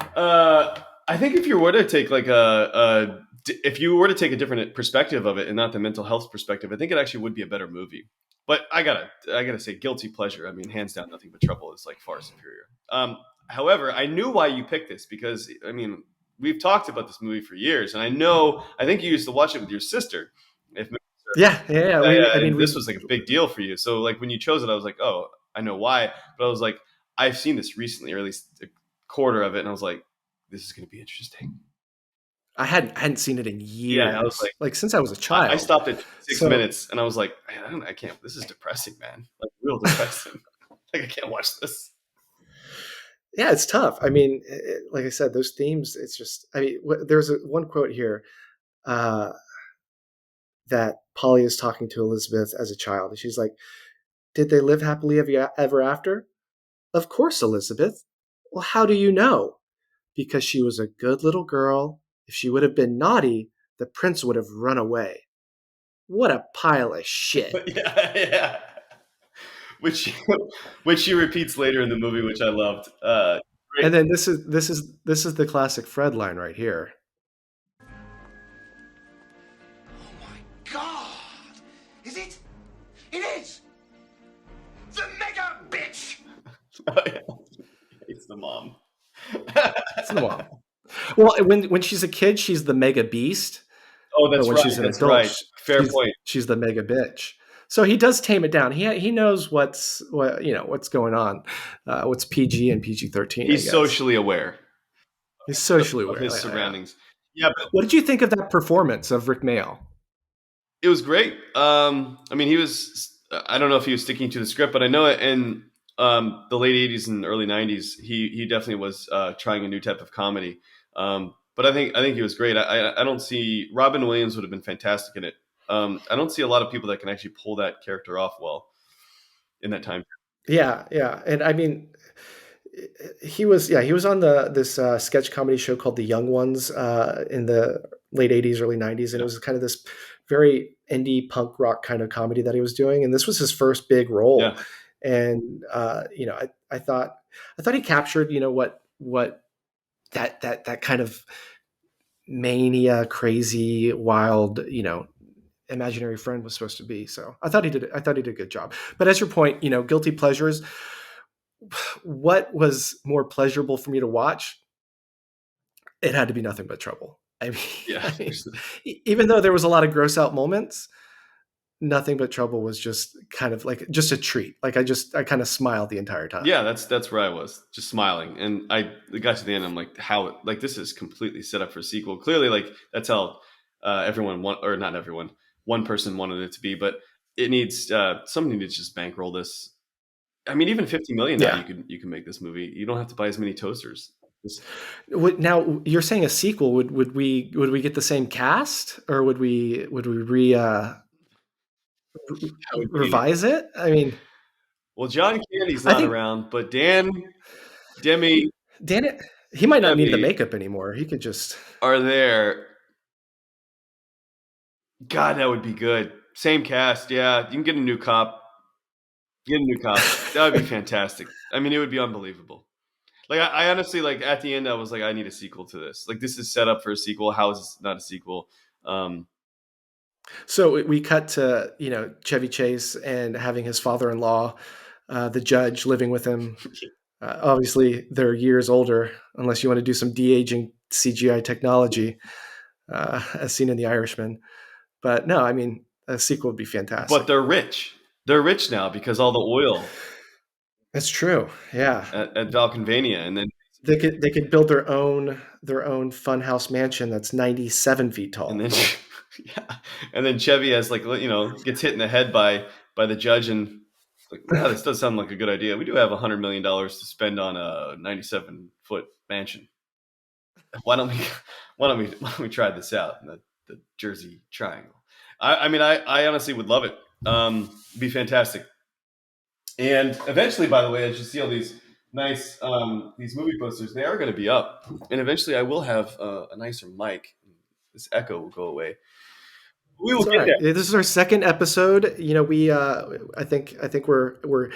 Speaker 1: if you were to take like if you were to take a different perspective of it and not the mental health perspective, I think it actually would be a better movie. But I gotta say, guilty pleasure. I mean, hands down, Nothing But Trouble is like far superior. However, I knew why you picked this because I mean, we've talked about this movie for years, and I think you used to watch it with your sister. If
Speaker 2: Yeah. I mean,
Speaker 1: and this was like a big deal for you. So like when you chose it, I was like, oh, I know why. But I was like, I've seen this recently, or at least a quarter of it, and I was like, this is going to be interesting.
Speaker 2: I hadn't seen it in years.
Speaker 1: Yeah, I was
Speaker 2: like since I was a child.
Speaker 1: I stopped at 6
Speaker 2: So-
Speaker 1: minutes, and I was like, man, I can't. This is depressing, man. Like real depressing. Like I can't watch this.
Speaker 2: Yeah, it's tough. I mean, like I said, those themes. It's just. I mean, there's one quote here uh, that Polly is talking to Elizabeth as a child, and she's like, "Did they live happily ever after?" Of course, Elizabeth. Well, how do you know? Because she was a good little girl. If she would have been naughty, the prince would have run away. What a pile of shit.
Speaker 1: Yeah. Which she repeats later in the movie, which I loved.
Speaker 2: And then this is the classic Fred line right here.
Speaker 4: God! Is it? It is! The mega bitch!
Speaker 1: It's the mom.
Speaker 2: It's the mom. Well, when she's a kid, she's the mega beast.
Speaker 1: Oh, that's
Speaker 2: but when
Speaker 1: right.
Speaker 2: she's an
Speaker 1: That's
Speaker 2: adult,
Speaker 1: right. Fair point.
Speaker 2: She's the mega bitch. So he does tame it down. He knows what's going on, what's PG and PG-13.
Speaker 1: He's socially aware.
Speaker 2: He's socially aware
Speaker 1: of his surroundings. Yeah. But
Speaker 2: what did you think of that performance of Rick Mayall?
Speaker 1: it was great. I mean, he was. I don't know if he was sticking to the script, but I know in the late '80s and early '90s, he definitely was trying a new type of comedy. But I think he was great. I don't see Robin Williams would have been fantastic in it. I don't see a lot of people that can actually pull that character off well in that time.
Speaker 2: Yeah, and I mean, he was on this sketch comedy show called The Young Ones in the late '80s, early '90s, and it was kind of this very indie punk rock kind of comedy that he was doing, and this was his first big role.
Speaker 1: Yeah.
Speaker 2: And I thought he captured what that kind of mania, crazy, wild, imaginary friend was supposed to be. So I thought he did a good job. But as your point, guilty pleasures, what was more pleasurable for me to watch? It had to be Nothing But Trouble.
Speaker 1: Yeah.
Speaker 2: Even though there was a lot of gross out moments, Nothing But Trouble was just kind of like just a treat. Like I kind of smiled the entire time.
Speaker 1: Yeah, that's where I was, just smiling. And I got to the end, I'm like, how, like, this is completely set up for a sequel. Clearly, like, that's how everyone or not everyone, one person wanted it to be, but it needs somebody needs to just bankroll this. I mean, even 50 million now, you can make this movie. You don't have to buy as many toasters.
Speaker 2: Now you're saying a sequel. Would we get the same cast, or would we revise it? I mean,
Speaker 1: well, John Candy's not around, but Demi,
Speaker 2: he might not need the makeup anymore. He could just
Speaker 1: are there. God, that would be good. Same cast, yeah. You can get a new cop. That would be fantastic. I mean, it would be unbelievable. Like, I honestly, like, at the end, I was like, I need a sequel to this. Like, this is set up for a sequel. How is this not a sequel?
Speaker 2: So we cut to, Chevy Chase and having his father-in-law, the judge, living with him. Obviously, they're years older, unless you want to do some de-aging CGI technology, as seen in The Irishman. But no, I mean, a sequel would be fantastic.
Speaker 1: But they're rich. They're rich now because all the oil.
Speaker 2: That's true. Yeah.
Speaker 1: At Valkenvania, and then
Speaker 2: they could build their own funhouse mansion that's 97 feet tall.
Speaker 1: And then, and then Chevy has gets hit in the head by the judge, and like, wow, this does sound like a good idea. We do have $100 million to spend on a 97-foot mansion. Why don't we try this out in the Jersey Triangle? I mean, I honestly would love it. It'd be fantastic. And eventually, by the way, as you see all these nice these movie posters, they are going to be up. And eventually, I will have a nicer mic. This echo will go away. We will get there.
Speaker 2: This is our second episode. I think we're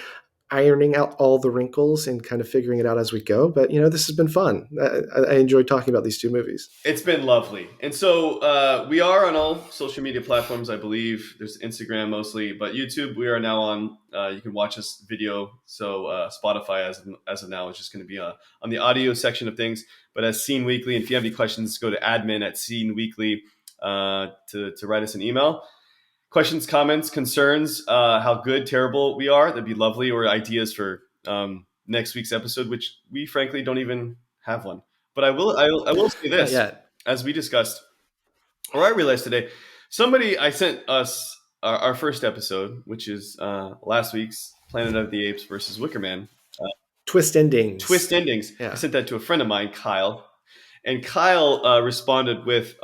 Speaker 2: ironing out all the wrinkles and kind of figuring it out as we go. But this has been fun. I enjoyed talking about these two movies.
Speaker 1: It's been lovely. And so we are on all social media platforms, I believe. There's Instagram mostly, but YouTube we are now on. You can watch us video. So Spotify as of now is just going to be on the audio section of things. But as Scene Weekly, and if you have any questions, go to admin@Scene Weekly to write us an email. Questions, comments, concerns, how good, terrible we are, that'd be lovely, or ideas for next week's episode, which we frankly don't even have one. But I will say this, as we discussed, or I realized today, I sent us our first episode, which is last week's Planet of the Apes versus Wicker Man.
Speaker 2: Twist endings.
Speaker 1: Yeah. I sent that to a friend of mine, Kyle. And Kyle responded with...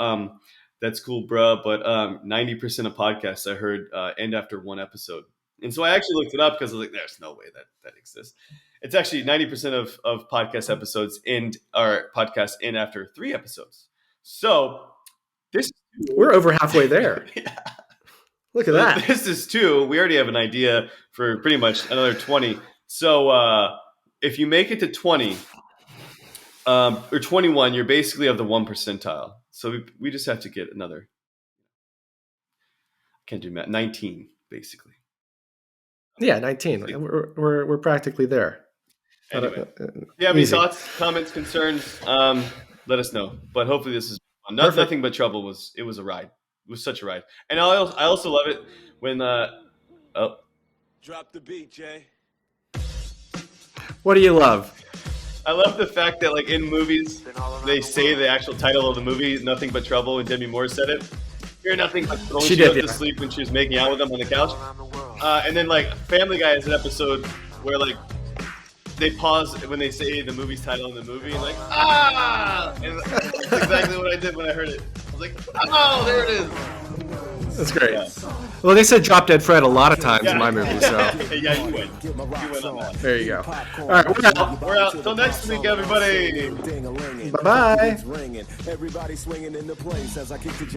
Speaker 1: that's cool, bruh, but 90% of podcasts I heard end after one episode. And so I actually looked it up because I was like, there's no way that exists. It's actually 90% of podcast episodes end after 3 episodes. So
Speaker 2: we're over halfway there.
Speaker 1: Yeah.
Speaker 2: Look at that.
Speaker 1: This is 2. We already have an idea for pretty much another 20. So if you make it to 20 or 21, you're basically of the 1 percentile. So we just have to get another. Can't do math. 19, basically.
Speaker 2: Yeah, 19. We're practically there.
Speaker 1: Anyway, if you have any thoughts, comments, concerns, let us know. But hopefully this is fun. Nothing But Trouble was a ride. It was such a ride. And I also love it when
Speaker 3: drop the beat, Jay.
Speaker 2: What do you love?
Speaker 1: I love the fact that, like, in movies, they say the actual title of the movie, Nothing But Trouble, and Demi Moore said it. You're nothing but trouble. She went to sleep when she was making out with him on the couch. And then, like, Family Guy has an episode where, like, they pause when they say the movie's title in the movie, and like, ah! And that's exactly what I did when I heard it. I was like, oh, there it is.
Speaker 2: That's great. Yeah. Well, they said Drop Dead Fred a lot of times in my movie, so.
Speaker 1: Yeah, you win. You win on that.
Speaker 2: There you go. All right, we're out.
Speaker 1: We're out. Till next week, everybody.
Speaker 2: Bye-bye.